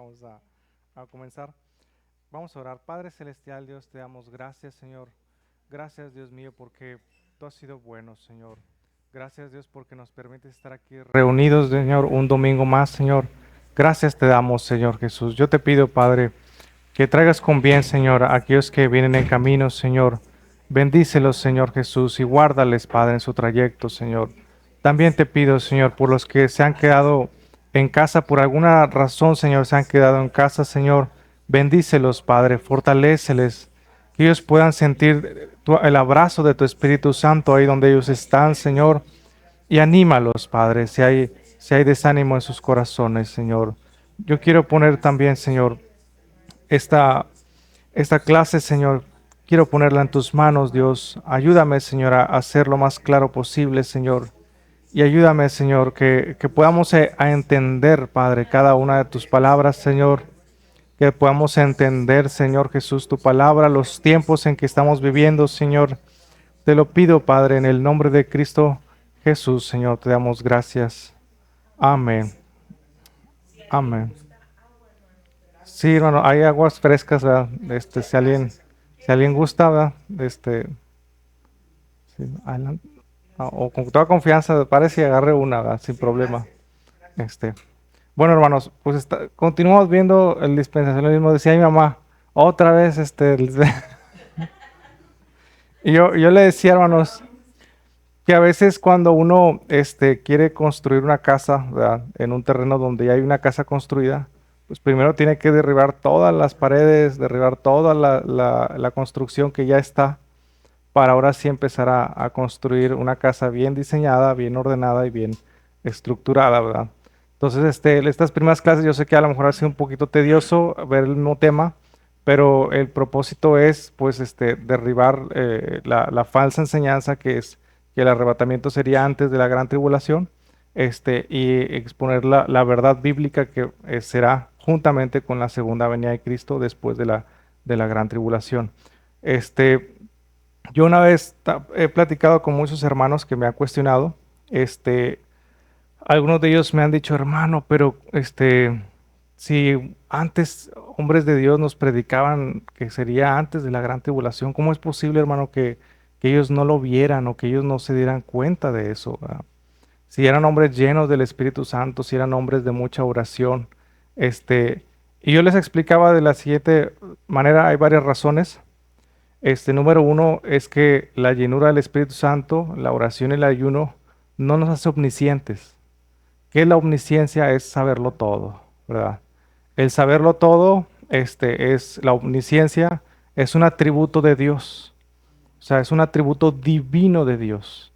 Vamos a comenzar. Vamos a orar. Padre Celestial, Dios, te damos gracias, Señor. Gracias, Dios mío, porque tú has sido bueno, Señor. Gracias, Dios, porque nos permites estar aquí reunidos, Señor, un domingo más, Señor. Gracias te damos, Señor Jesús. Yo te pido, Padre, que traigas con bien, Señor, a aquellos que vienen en camino, Señor. Bendícelos, Señor Jesús, y guárdales, Padre, en su trayecto, Señor. También te pido, Señor, por los que se han quedado en casa, por alguna razón, Señor, se han quedado en casa, Señor. Bendícelos, Padre, fortaléceles, que ellos puedan sentir el abrazo de tu Espíritu Santo ahí donde ellos están, Señor. Y anímalos, Padre, si hay desánimo en sus corazones, Señor. Yo quiero poner también, Señor, esta, esta clase, Señor, quiero ponerla en tus manos, Dios. Ayúdame, Señor, a hacer lo más claro posible, Señor. Y ayúdame, Señor, que podamos a entender, Padre, cada una de tus palabras, Señor. Que podamos entender, Señor Jesús, tu palabra, los tiempos en que estamos viviendo, Señor. Te lo pido, Padre, en el nombre de Cristo Jesús, Señor, te damos gracias. Amén. Amén. Sí, hermano, hay aguas frescas, ¿verdad? Si alguien gusta, ¿verdad? Sí, adelante. O con toda confianza, parece y agarre una, ¿verdad? Sin problema. Este, bueno, hermanos, pues continuamos viendo el dispensacionalismo. Decía mi mamá, otra vez, y yo le decía, hermanos, que a veces cuando uno quiere construir una casa, ¿verdad? En un terreno donde ya hay una casa construida, pues primero tiene que derribar todas las paredes, derribar toda la construcción que ya está, para ahora sí empezar a construir una casa bien diseñada, bien ordenada y bien estructurada, ¿verdad? Entonces, estas primeras clases yo sé que a lo mejor ha sido un poquito tedioso ver el mismo tema, pero el propósito es, pues, derribar la falsa enseñanza que es que el arrebatamiento sería antes de la gran tribulación, y exponer la verdad bíblica que será juntamente con la segunda venida de Cristo después de la gran tribulación. Yo una vez he platicado con muchos hermanos que me han cuestionado, algunos de ellos me han dicho, hermano, pero si antes hombres de Dios nos predicaban que sería antes de la gran tribulación, ¿cómo es posible, hermano, que ellos no lo vieran o que ellos no se dieran cuenta de eso, ¿verdad? Si eran hombres llenos del Espíritu Santo, si eran hombres de mucha oración, y yo les explicaba de la siguiente manera, hay varias razones. Número uno es que la llenura del Espíritu Santo, la oración y el ayuno no nos hace omniscientes. ¿Qué es la omnisciencia? Es saberlo todo, ¿verdad? El saberlo todo, es la omnisciencia, es un atributo de Dios. O sea, es un atributo divino de Dios.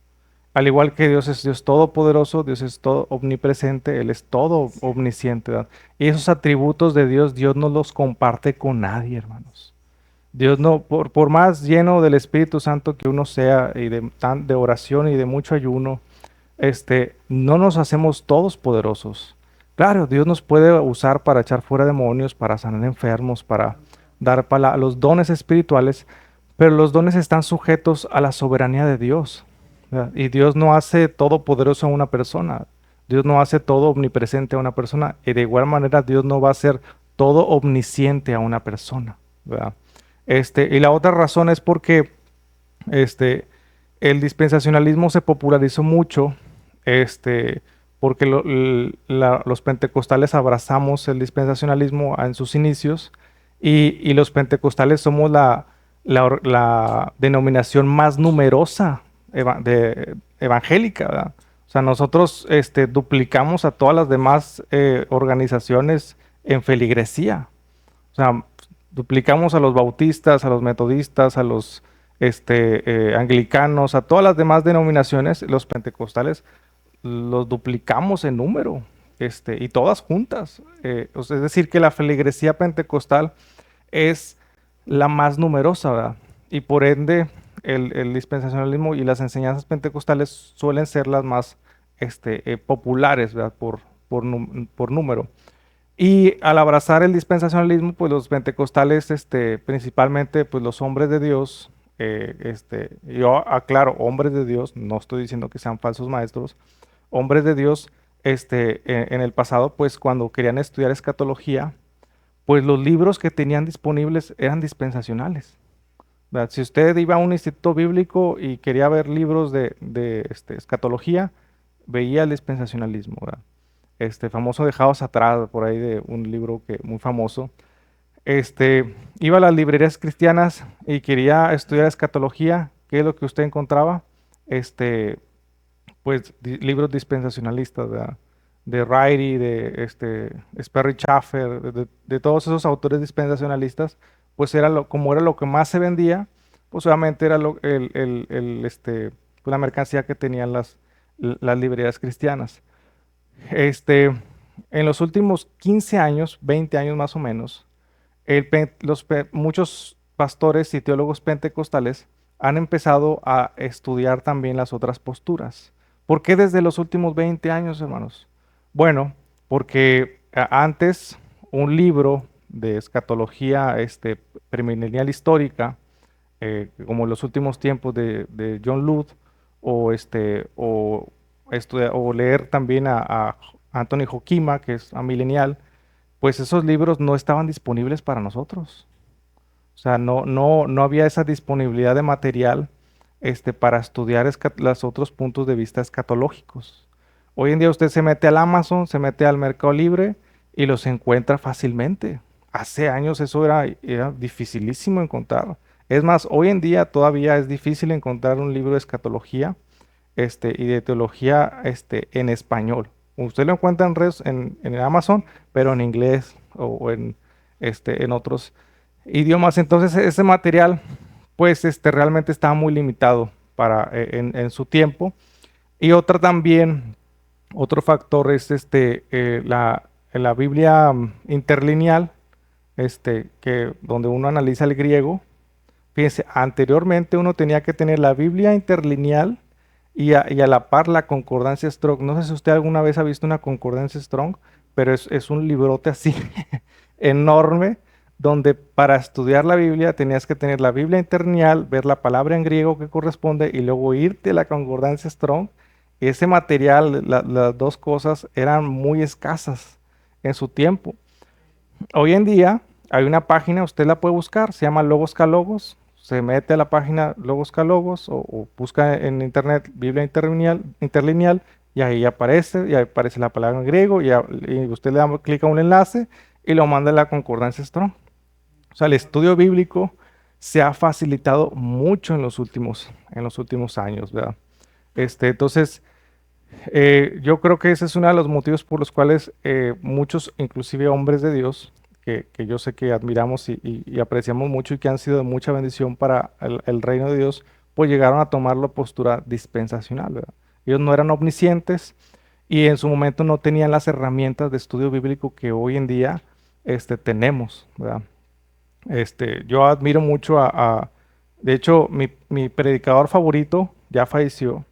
Al igual que Dios es Dios todopoderoso, Dios es todo omnipresente, Él es todo omnisciente, ¿verdad? Y esos atributos de Dios, Dios no los comparte con nadie, hermanos. Dios no, por más lleno del Espíritu Santo que uno sea y de oración y de mucho ayuno, no nos hacemos todos poderosos. Claro, Dios nos puede usar para echar fuera demonios, para sanar enfermos, para dar los dones espirituales, pero los dones están sujetos a la soberanía de Dios, ¿verdad? Y Dios no hace todo poderoso a una persona. Dios no hace todo omnipresente a una persona. Y de igual manera Dios no va a hacer todo omnisciente a una persona, ¿verdad? Y la otra razón es porque este, el dispensacionalismo se popularizó mucho, porque los pentecostales abrazamos el dispensacionalismo en sus inicios y los pentecostales somos la denominación más numerosa evangélica, ¿verdad? O sea, nosotros duplicamos a todas las demás organizaciones en feligresía. O sea, duplicamos a los bautistas, a los metodistas, a los anglicanos, a todas las demás denominaciones, los pentecostales, los duplicamos en número, y todas juntas. O sea, es decir, que la feligresía pentecostal es la más numerosa, ¿verdad? Y por ende, el dispensacionalismo y las enseñanzas pentecostales suelen ser las más populares, ¿verdad? Por número. Y al abrazar el dispensacionalismo, pues los pentecostales, principalmente, pues los hombres de Dios, yo aclaro, hombres de Dios, no estoy diciendo que sean falsos maestros, hombres de Dios, en el pasado, pues cuando querían estudiar escatología, pues los libros que tenían disponibles eran dispensacionales, ¿verdad? Si usted iba a un instituto bíblico y quería ver libros de escatología, veía el dispensacionalismo, ¿verdad? Famoso Dejados Atrás, por ahí de un libro que muy famoso. Iba a las librerías cristianas y quería estudiar escatología. ¿Qué es lo que usted encontraba? Este, pues libros dispensacionalistas, ¿verdad? De Riley, de Sperry Chafer, de todos esos autores dispensacionalistas, pues como era lo que más se vendía, pues obviamente era pues, la mercancía que tenían las librerías cristianas. Este, en los últimos 15 años, 20 años más o menos, muchos pastores y teólogos pentecostales han empezado a estudiar también las otras posturas. ¿Por qué desde los últimos 20 años, hermanos? Bueno, porque antes un libro de escatología premilenial histórica, como los últimos tiempos de John Ludd, o leer también a Anthony Hoekema, que es amilenial, pues esos libros no estaban disponibles para nosotros. O sea, no había esa disponibilidad de material para estudiar los otros puntos de vista escatológicos. Hoy en día usted se mete al Amazon, se mete al Mercado Libre y los encuentra fácilmente. Hace años eso era dificilísimo encontrar. Es más, hoy en día todavía es difícil encontrar un libro de escatología y de teología en español. Usted lo encuentra en Amazon, pero en inglés o en otros idiomas. Entonces ese material pues realmente estaba muy limitado en su tiempo. Y otro factor es la Biblia interlineal, donde uno analiza el griego. Fíjense, anteriormente uno tenía que tener la Biblia interlineal y a la par la concordancia Strong. No sé si usted alguna vez ha visto una concordancia Strong, pero es un librote así enorme, donde para estudiar la Biblia tenías que tener la Biblia interlineal, ver la palabra en griego que corresponde y luego irte a la concordancia Strong. Ese material, las dos cosas eran muy escasas en su tiempo. Hoy en día hay una página, usted la puede buscar, se llama Logos Ca Logos. Se mete a la página Logos Ca Logos o busca en internet Biblia interlineal y ahí aparece la palabra en griego y usted le da clic a un enlace y lo manda a la concordancia Strong. O sea, el estudio bíblico se ha facilitado mucho en los últimos años, ¿verdad? Entonces, yo creo que ese es uno de los motivos por los cuales muchos, inclusive hombres de Dios, que yo sé que admiramos y apreciamos mucho y que han sido de mucha bendición para el reino de Dios, pues llegaron a tomar la postura dispensacional, ¿verdad? Ellos no eran omniscientes y en su momento no tenían las herramientas de estudio bíblico que hoy en día tenemos, ¿verdad? Yo admiro mucho de hecho, mi predicador favorito ya falleció.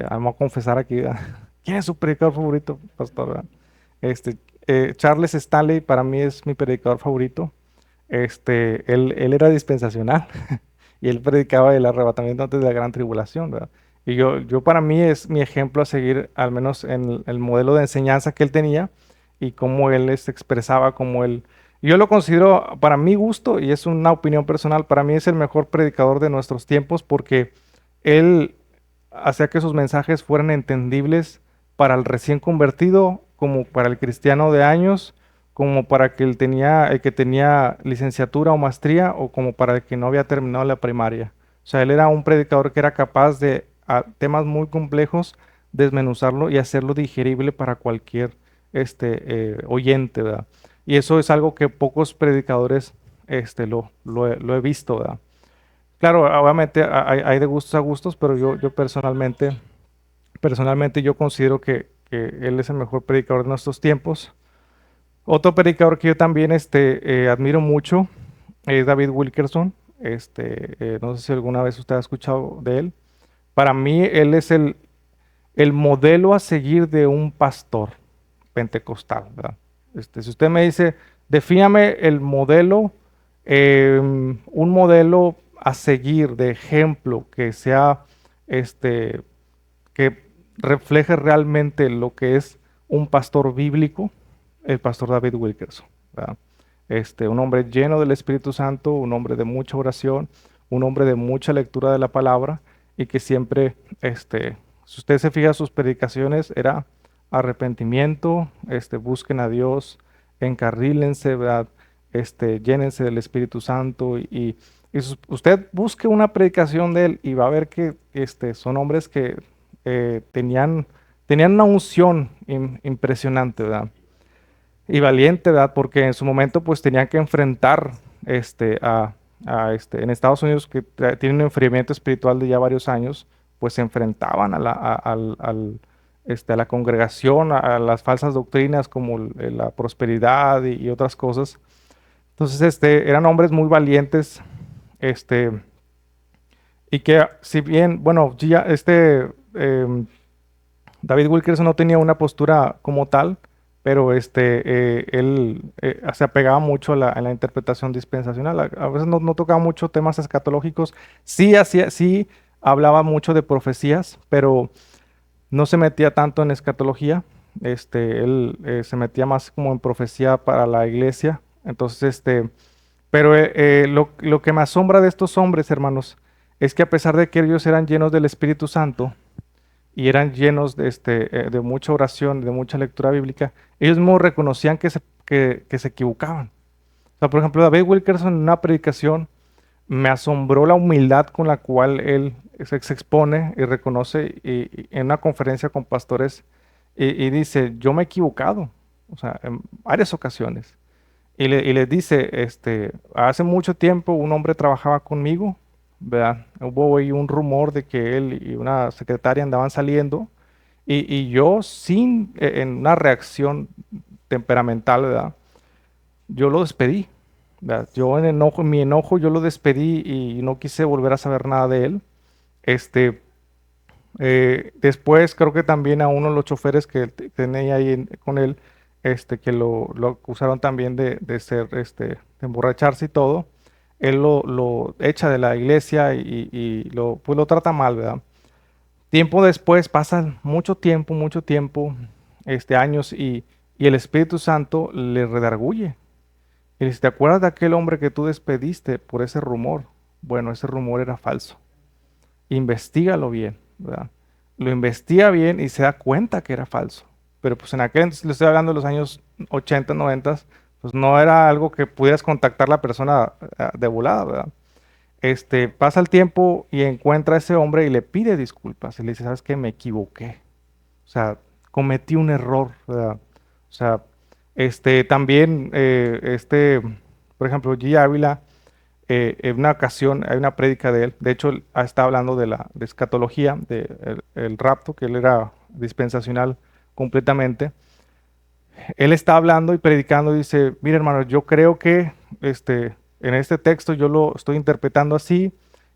Vamos a confesar aquí, ¿verdad? ¿Quién es su predicador favorito, pastor? ¿Verdad? Este, Charles Stanley para mí es mi predicador favorito. Él era dispensacional y él predicaba el arrebatamiento antes de la gran tribulación, ¿verdad? Y yo para mí es mi ejemplo a seguir, al menos en el modelo de enseñanza que él tenía y cómo él se expresaba, yo lo considero, para mi gusto, y es una opinión personal, para mí es el mejor predicador de nuestros tiempos porque él hacía que sus mensajes fueran entendibles para el recién convertido, como para el cristiano de años, como para el que tenía licenciatura o maestría, o como para el que no había terminado la primaria. O sea, él era un predicador que era capaz de, a temas muy complejos, desmenuzarlo y hacerlo digerible para cualquier oyente, ¿verdad? Y eso es algo que pocos predicadores lo he visto, ¿verdad? Claro, obviamente hay de gustos a gustos, pero yo personalmente yo considero que él es el mejor predicador de nuestros tiempos. Otro predicador que yo también admiro mucho es David Wilkerson. No sé si alguna vez usted ha escuchado de él. Para mí, él es el modelo a seguir de un pastor pentecostal, ¿verdad? Si usted me dice, defíname el modelo, un modelo a seguir de ejemplo que sea, que refleje realmente lo que es un pastor bíblico, el pastor David Wilkerson, ¿verdad? un hombre lleno del Espíritu Santo, un hombre de mucha oración, un hombre de mucha lectura de la palabra y que siempre, si usted se fija, sus predicaciones era arrepentimiento, busquen a Dios, encarrílense, ¿verdad? Llénense del Espíritu Santo usted busque una predicación de él y va a ver que son hombres que tenían una unción impresionante, ¿verdad? Y valiente, ¿verdad? Porque en su momento pues tenían que enfrentar en Estados Unidos que tienen un enfriamiento espiritual de ya varios años, pues se enfrentaban a la congregación, a las falsas doctrinas como la prosperidad y otras cosas. Entonces, eran hombres muy valientes, este, y que si bien, bueno, David Wilkerson no tenía una postura como tal, pero él se apegaba mucho a la interpretación dispensacional. A veces no tocaba mucho temas escatológicos. Sí hablaba mucho de profecías, pero no se metía tanto en escatología. Él se metía más como en profecía para la iglesia. Entonces, pero lo que me asombra de estos hombres, hermanos, es que a pesar de que ellos eran llenos del Espíritu Santo, y eran llenos de mucha oración, de mucha lectura bíblica, ellos mismos reconocían que se equivocaban. O sea, por ejemplo, David Wilkerson en una predicación me asombró la humildad con la cual él se expone y reconoce en una conferencia con pastores y dice, yo me he equivocado, o sea, en varias ocasiones. Y les dice, hace mucho tiempo un hombre trabajaba conmigo, ¿verdad? Hubo ahí un rumor de que él y una secretaria andaban saliendo y yo en una reacción temperamental, ¿verdad? Yo lo despedí, ¿verdad? Yo en mi enojo yo lo despedí y no quise volver a saber nada de él. Este, Después creo que también a uno de los choferes que tenía ahí con él, que lo acusaron también de ser, de emborracharse y todo. Él lo echa de la iglesia pues lo trata mal, ¿verdad? Tiempo después, pasa mucho tiempo, años, y el Espíritu Santo le redarguye. Y le dice, ¿te acuerdas de aquel hombre que tú despediste por ese rumor? Bueno, ese rumor era falso. Investígalo bien, ¿verdad? Lo investiga bien y se da cuenta que era falso. Pero pues en aquel entonces, le estoy hablando de los años 80, 90, pues no era algo que pudieras contactar a la persona de volada, ¿verdad? Pasa el tiempo y encuentra a ese hombre y le pide disculpas. Y le dice, ¿sabes qué? Me equivoqué. O sea, cometí un error, ¿verdad? O sea, también, por ejemplo, G. Ávila, en una ocasión hay una prédica de él, de hecho él está hablando de escatología, el rapto, que él era dispensacional completamente. Él está hablando y predicando y dice, mire hermano, yo creo que en este texto yo lo estoy interpretando así,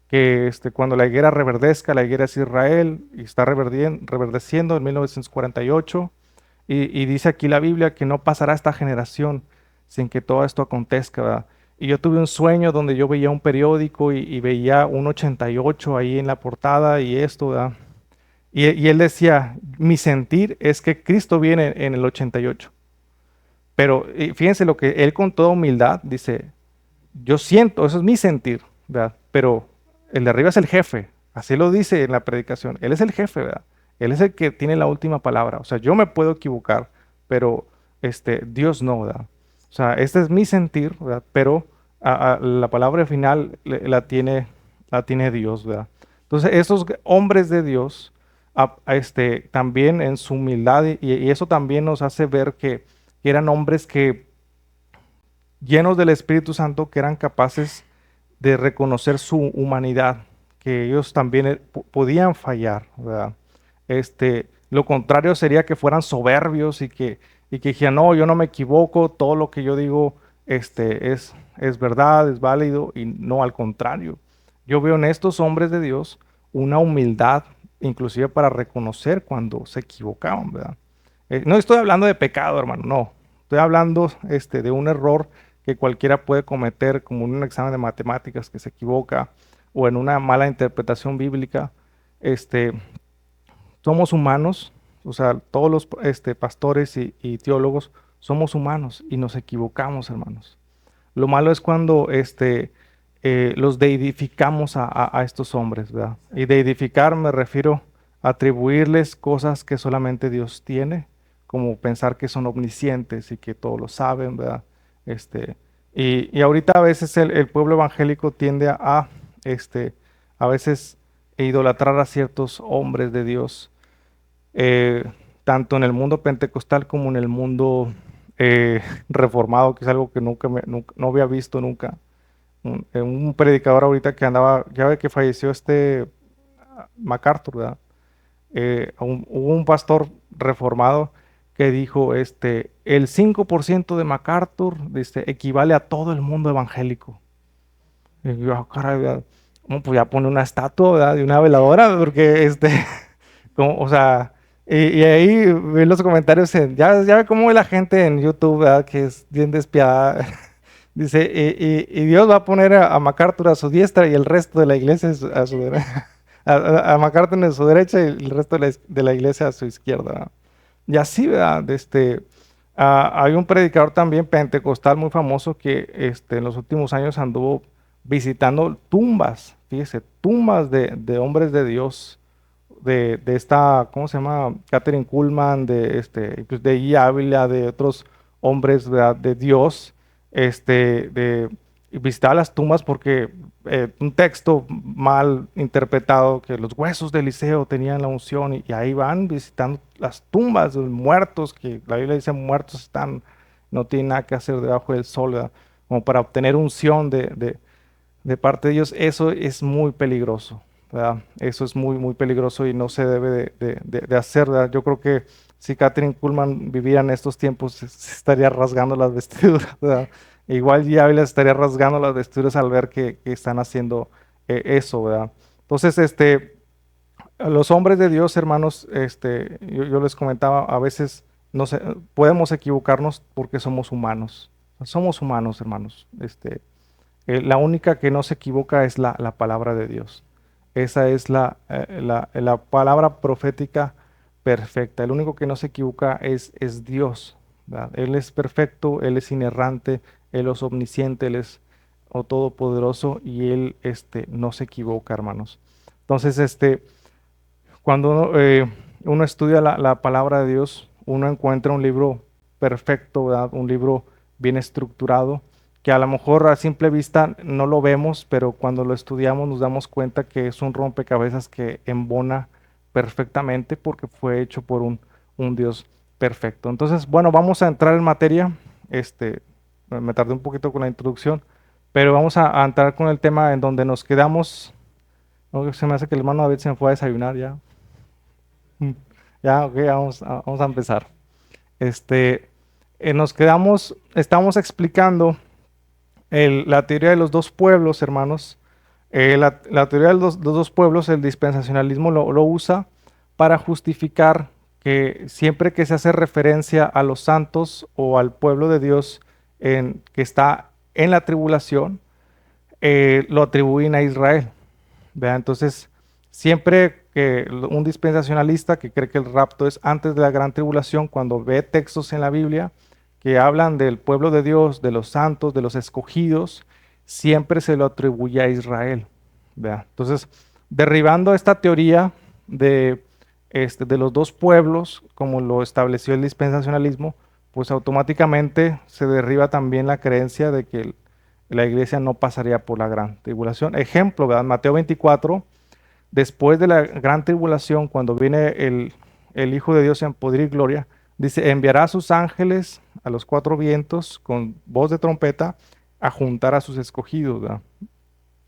que cuando la higuera reverdezca, la higuera es Israel y está reverdeciendo en 1948 y dice aquí la Biblia que no pasará esta generación sin que todo esto acontezca, ¿verdad? Y yo tuve un sueño donde yo veía un periódico y veía un 88 ahí en la portada y esto, ¿verdad? Y él decía, mi sentir es que Cristo viene en el 88. Pero fíjense lo que él con toda humildad dice, yo siento, eso es mi sentir, ¿verdad? Pero el de arriba es el jefe, así lo dice en la predicación, él es el jefe, ¿verdad? Él es el que tiene la última palabra, o sea, yo me puedo equivocar, pero Dios no, ¿verdad? O sea, este es mi sentir, ¿verdad? Pero la palabra final la tiene Dios, ¿verdad? Entonces, esos hombres de Dios, también en su humildad, y eso también nos hace ver que eran hombres que llenos del Espíritu Santo, que eran capaces de reconocer su humanidad, que ellos también podían fallar, ¿verdad? Lo contrario sería que fueran soberbios y que dijeran, no, yo no me equivoco, todo lo que yo digo es verdad, es válido, y no al contrario. Yo veo en estos hombres de Dios una humildad, inclusive para reconocer cuando se equivocaban, ¿verdad? No estoy hablando de pecado, hermano, no. Estoy hablando de un error que cualquiera puede cometer, como en un examen de matemáticas que se equivoca o en una mala interpretación bíblica. Este, Somos humanos, o sea, todos los pastores y teólogos somos humanos y nos equivocamos, hermanos. Lo malo es cuando los deidificamos a estos hombres, ¿verdad? Y deidificar me refiero a atribuirles cosas que solamente Dios tiene, como pensar que son omniscientes y que todo lo saben, ¿verdad? Este, y ahorita a veces el pueblo evangélico tiende este, a veces idolatrar a ciertos hombres de Dios, eh, tanto en el mundo pentecostal como en el mundo reformado, que es algo que no había visto nunca. Un predicador ahorita que andaba, ya ve que falleció MacArthur, ¿verdad? Hubo un pastor reformado que dijo, el 5% de MacArthur, equivale a todo el mundo evangélico. Y yo, caray, ¿verdad? Pues ya pone una estatua, ¿verdad? De una veladora, porque o sea, y ahí vi los comentarios, ya ve cómo ve la gente en YouTube, ¿verdad? Que es bien despiadada. Dice, y Dios va a poner a MacArthur a su diestra y el resto de la iglesia a su derecha. A MacArthur a su derecha y el resto de la iglesia a su izquierda, ¿verdad? Y así, ¿verdad? Hay un predicador también pentecostal muy famoso que en los últimos años anduvo visitando tumbas, fíjese, tumbas de hombres de Dios, de esta, ¿cómo se llama? Catherine Kuhlman, pues de I. Ávila, de otros hombres, ¿verdad? De Dios, y visitaba las tumbas porque un texto mal interpretado, que los huesos de Eliseo tenían la unción, y ahí van visitando las tumbas de los muertos, que la Biblia dice muertos están, no tienen nada que hacer debajo del sol, ¿verdad? Como para obtener unción de parte de Dios. Eso es muy peligroso, ¿verdad? Eso es muy, muy peligroso y no se debe de hacer, ¿verdad? Yo creo que si Catherine Kuhlman viviera en estos tiempos, se estaría rasgando las vestiduras, ¿verdad? Igual ya les estaría rasgando las vestiduras al ver que están haciendo eso, ¿verdad? Entonces, los hombres de Dios, hermanos, yo les comentaba, a veces no sé, podemos equivocarnos porque somos humanos. Somos humanos, hermanos. La única que no se equivoca es la palabra de Dios. Esa es la palabra profética perfecta. El único que no se equivoca es Dios, ¿verdad? Él es perfecto, Él es inerrante, Él es omnisciente, Él es todopoderoso y Él no se equivoca, hermanos. Entonces, cuando uno estudia la palabra de Dios, uno encuentra un libro perfecto, ¿verdad? Un libro bien estructurado, que a lo mejor a simple vista no lo vemos, pero cuando lo estudiamos nos damos cuenta que es un rompecabezas que embona perfectamente porque fue hecho por un Dios perfecto. Entonces, bueno, vamos a entrar en materia. Me tardé un poquito con la introducción, pero vamos a entrar con el tema en donde nos quedamos. No, se me hace que el hermano David se me fue a desayunar ya. Mm. Ya, ok, vamos a empezar. Este, estamos explicando la teoría de los dos pueblos, hermanos. La teoría de los dos pueblos, el dispensacionalismo lo usa para justificar que siempre que se hace referencia a los santos o al pueblo de Dios que está en la tribulación, lo atribuyen a Israel. ¿Verdad? Entonces, siempre que un dispensacionalista que cree que el rapto es antes de la gran tribulación, cuando ve textos en la Biblia que hablan del pueblo de Dios, de los santos, de los escogidos, siempre se lo atribuye a Israel. ¿Verdad? Entonces, derribando esta teoría de los dos pueblos, como lo estableció el dispensacionalismo, pues automáticamente se derriba también la creencia de que la iglesia no pasaría por la gran tribulación. Ejemplo, ¿verdad? Mateo 24, después de la gran tribulación, cuando viene el Hijo de Dios en poder y gloria, dice, enviará a sus ángeles a los cuatro vientos con voz de trompeta a juntar a sus escogidos, ¿verdad?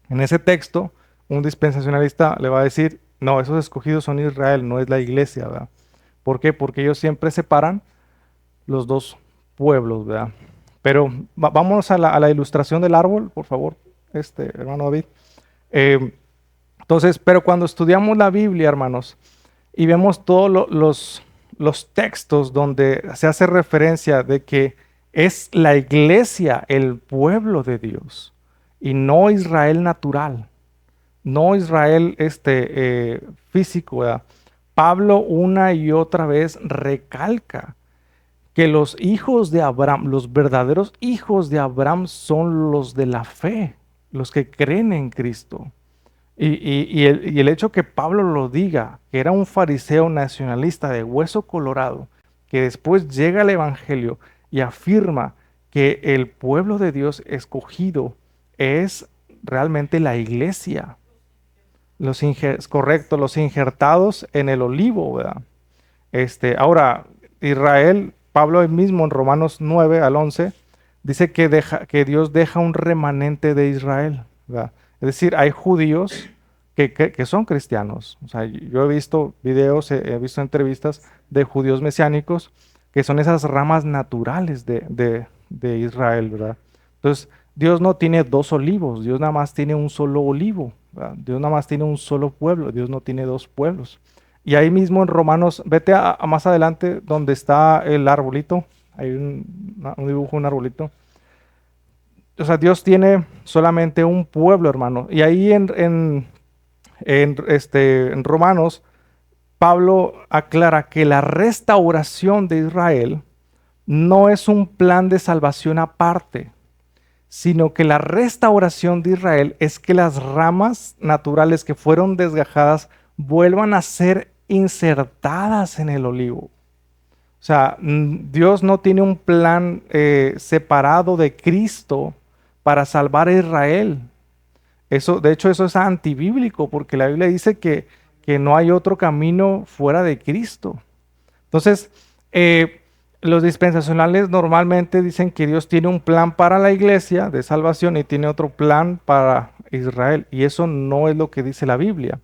En ese texto, un dispensacionalista le va a decir, no, esos escogidos son Israel, no es la iglesia, ¿verdad? ¿Por qué? Porque ellos siempre separan los dos pueblos, ¿verdad? Pero vámonos a la ilustración del árbol, por favor, hermano David. Eh, entonces, pero cuando estudiamos la Biblia, hermanos, y vemos todos los textos donde se hace referencia de que es la iglesia, el pueblo de Dios, y no Israel natural, no Israel físico, ¿verdad? Pablo una y otra vez recalca que los hijos de Abraham, los verdaderos hijos de Abraham son los de la fe, los que creen en Cristo. Y el hecho que Pablo lo diga, que era un fariseo nacionalista de hueso colorado, que después llega al Evangelio y afirma que el pueblo de Dios escogido es realmente la iglesia, correcto, los injertados en el olivo, ¿verdad? Ahora, Israel, Pablo él mismo en Romanos 9 al 11, dice que Dios deja un remanente de Israel, ¿verdad? Es decir, hay judíos que son cristianos. O sea, yo he visto videos, he visto entrevistas de judíos mesiánicos que son esas ramas naturales de Israel, ¿verdad? Entonces, Dios no tiene dos olivos, Dios nada más tiene un solo olivo, ¿verdad? Dios nada más tiene un solo pueblo, Dios no tiene dos pueblos. Y ahí mismo en Romanos, vete a más adelante donde está el arbolito, hay un dibujo, un arbolito. O sea, Dios tiene solamente un pueblo, hermano. Y ahí en Romanos, Pablo aclara que la restauración de Israel no es un plan de salvación aparte, sino que la restauración de Israel es que las ramas naturales que fueron desgajadas vuelvan a ser insertadas en el olivo. O sea, Dios no tiene un plan separado de Cristo para salvar a Israel. Eso, de hecho, eso es antibíblico, porque la Biblia dice que no hay otro camino fuera de Cristo. Entonces, los dispensacionales normalmente dicen que Dios tiene un plan para la iglesia de salvación y tiene otro plan para Israel. Y eso no es lo que dice la Biblia.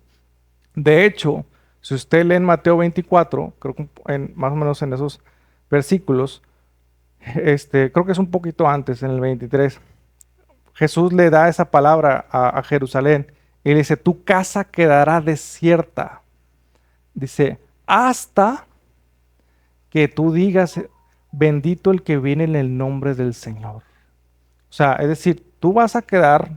De hecho, si usted lee en Mateo 24, creo que más o menos en esos versículos, creo que es un poquito antes, en el 23, Jesús le da esa palabra a Jerusalén y le dice, tu casa quedará desierta. Dice, hasta que tú digas, bendito el que viene en el nombre del Señor. O sea, es decir, tú vas a quedar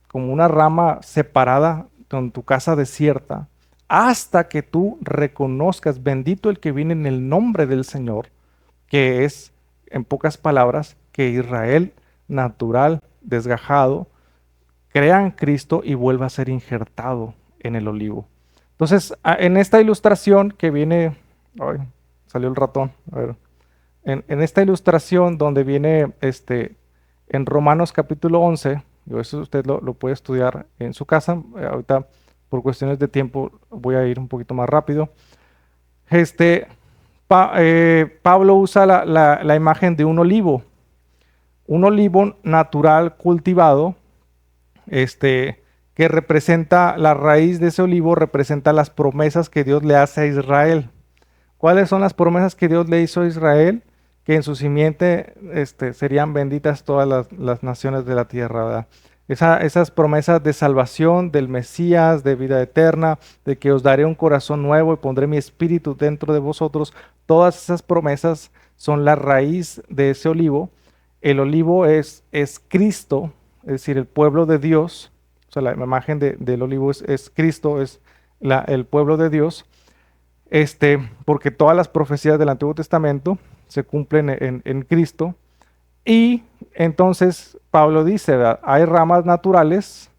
como una rama separada con tu casa desierta hasta que tú reconozcas, bendito el que viene en el nombre del Señor, que es, en pocas palabras, que Israel natural, desgajado, crea en Cristo y vuelva a ser injertado en el olivo. Entonces, en esta ilustración que viene, ay, salió el ratón, a ver, en esta ilustración donde viene en Romanos capítulo 11, eso usted lo puede estudiar en su casa, ahorita por cuestiones de tiempo voy a ir un poquito más rápido. Pablo usa la imagen de un olivo natural cultivado, que representa la raíz de ese olivo, representa las promesas que Dios le hace a Israel. ¿Cuáles son las promesas que Dios le hizo a Israel? Que en su simiente serían benditas todas las naciones de la tierra, ¿verdad? Esas promesas de salvación, del Mesías, de vida eterna, de que os daré un corazón nuevo y pondré mi espíritu dentro de vosotros, todas esas promesas son la raíz de ese olivo. El olivo es Cristo, es decir, el pueblo de Dios. O sea, la imagen del olivo es Cristo, es el pueblo de Dios. Porque todas las profecías del Antiguo Testamento se cumplen en Cristo. Y entonces Pablo dice, ¿verdad? Hay ramas naturales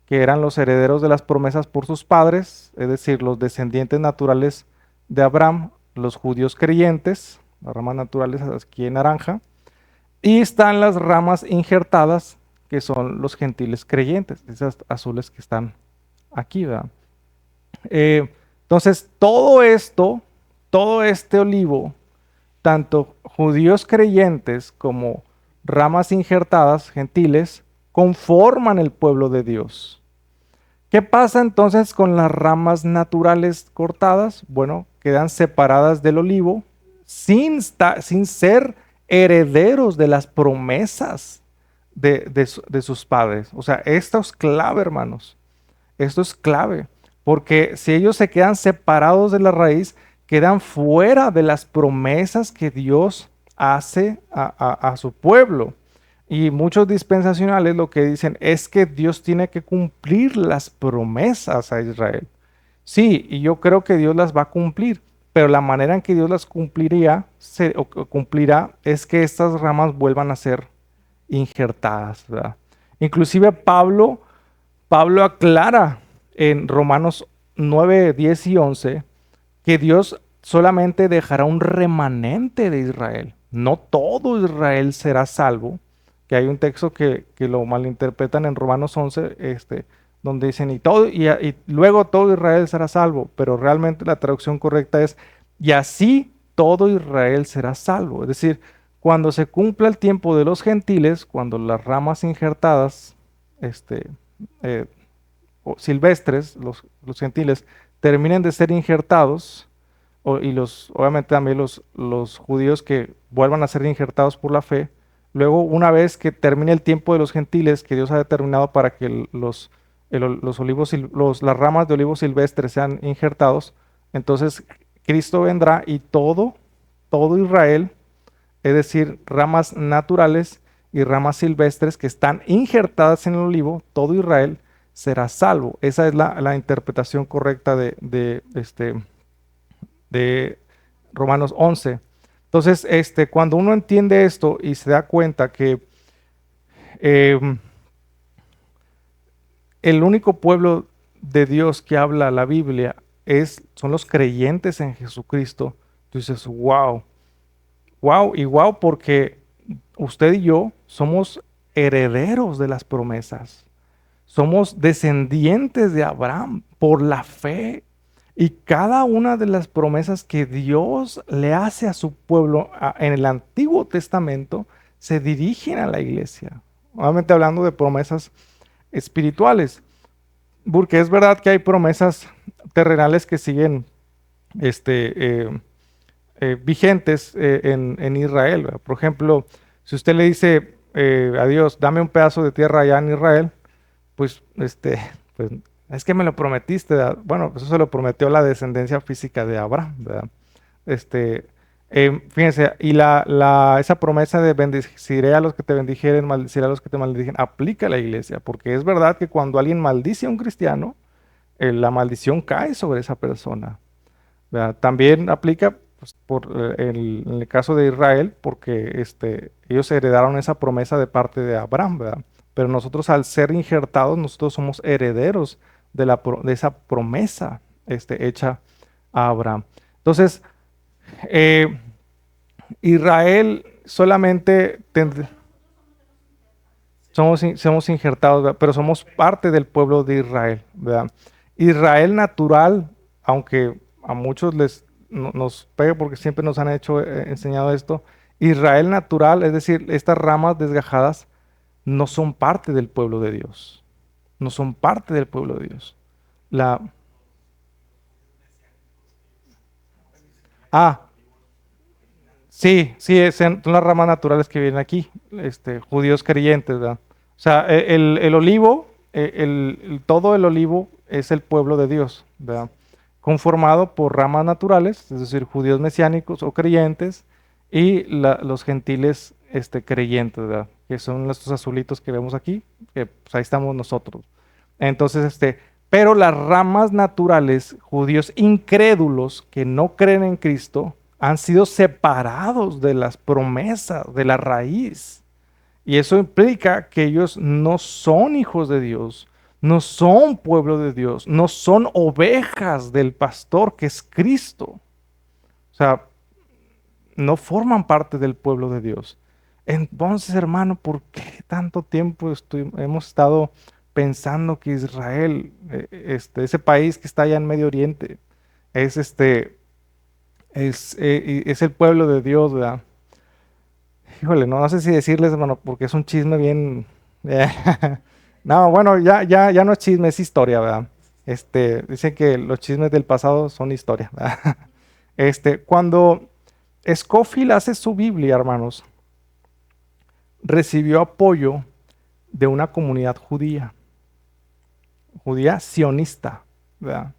que eran los herederos de las promesas por sus padres, es decir, los descendientes naturales de Abraham, los judíos creyentes, las ramas naturales aquí en naranja, y están las ramas injertadas, que son los gentiles creyentes, esas azules que están aquí, ¿verdad? Entonces, todo este olivo, tanto judíos creyentes como ramas injertadas, gentiles, conforman el pueblo de Dios. ¿Qué pasa entonces con las ramas naturales cortadas? Bueno, quedan separadas del olivo sin ser herederos de las promesas de sus padres. O sea, esto es clave, hermanos. Esto es clave. Porque si ellos se quedan separados de la raíz, quedan fuera de las promesas que Dios hace a su pueblo. Y muchos dispensacionales lo que dicen es que Dios tiene que cumplir las promesas a Israel. Sí, y yo creo que Dios las va a cumplir, pero la manera en que Dios las cumpliría, o cumplirá, es que estas ramas vuelvan a ser injertadas, ¿verdad? Inclusive Pablo aclara en Romanos 9, 10 y 11 que Dios solamente dejará un remanente de Israel. No todo Israel será salvo, que hay un texto que lo malinterpretan en Romanos 11, donde dicen, y luego todo Israel será salvo, pero realmente la traducción correcta es, y así todo Israel será salvo. Es decir, cuando se cumpla el tiempo de los gentiles, cuando las ramas injertadas, eh, o silvestres, los gentiles, terminen de ser injertados, y obviamente también los judíos que vuelvan a ser injertados por la fe. Luego, una vez que termine el tiempo de los gentiles que Dios ha determinado para que las ramas de olivos silvestres sean injertados, entonces Cristo vendrá y todo Israel, es decir, ramas naturales y ramas silvestres que están injertadas en el olivo, todo Israel será salvo. Esa es la interpretación correcta de Romanos 11. Entonces, cuando uno entiende esto y se da cuenta que eh, el único pueblo de Dios que habla la Biblia son los creyentes en Jesucristo, tú dices, wow, wow, y wow, porque usted y yo somos herederos de las promesas. Somos descendientes de Abraham por la fe. Y cada una de las promesas que Dios le hace a su pueblo en el Antiguo Testamento se dirigen a la iglesia. Obviamente hablando de promesas espirituales. Porque es verdad que hay promesas terrenales que siguen vigentes en Israel, ¿verdad? Por ejemplo, si usted le dice a Dios, dame un pedazo de tierra allá en Israel, pues, pues es que me lo prometiste, ¿verdad? Bueno, pues eso se lo prometió la descendencia física de Abraham, ¿verdad? Fíjense, y esa promesa de bendeciré a los que te bendijeren, maldeciré a los que te maldijeren, aplica a la iglesia, porque es verdad que cuando alguien maldice a un cristiano, la maldición cae sobre esa persona, ¿verdad? También aplica pues, en el caso de Israel, porque ellos heredaron esa promesa de parte de Abraham, ¿verdad? Pero nosotros al ser injertados, nosotros somos herederos de esa promesa hecha a Abraham. Entonces, eh, Israel solamente somos injertados, ¿verdad? Pero somos parte del pueblo de Israel, ¿verdad? Israel natural, aunque a muchos nos pega porque siempre nos han enseñado esto, Israel natural, es decir, estas ramas desgajadas, no son parte del pueblo de Dios. No son parte del pueblo de Dios. La, ah, sí, sí, son las ramas naturales que vienen aquí, judíos creyentes, ¿verdad? O sea, el olivo, todo el olivo es el pueblo de Dios, ¿verdad? Conformado por ramas naturales, es decir, judíos mesiánicos o creyentes, y los gentiles creyentes, ¿verdad? Que son estos azulitos que vemos aquí, que pues, ahí estamos nosotros. Entonces, pero las ramas naturales, judíos incrédulos que no creen en Cristo, han sido separados de las promesas, de la raíz. Y eso implica que ellos no son hijos de Dios, no son pueblo de Dios, no son ovejas del pastor que es Cristo. O sea, no forman parte del pueblo de Dios. Entonces, hermano, ¿por qué tanto tiempo hemos estado pensando que Israel, ese país que está allá en Medio Oriente, es es el pueblo de Dios, ¿verdad? Híjole, no sé si decirles, hermano, porque es un chisme bien. No, bueno, ya no es chisme, es historia, ¿verdad? Dicen que los chismes del pasado son historia, ¿verdad? Cuando Scofield hace su Biblia, hermanos, recibió apoyo de una comunidad judía sionista, ¿verdad?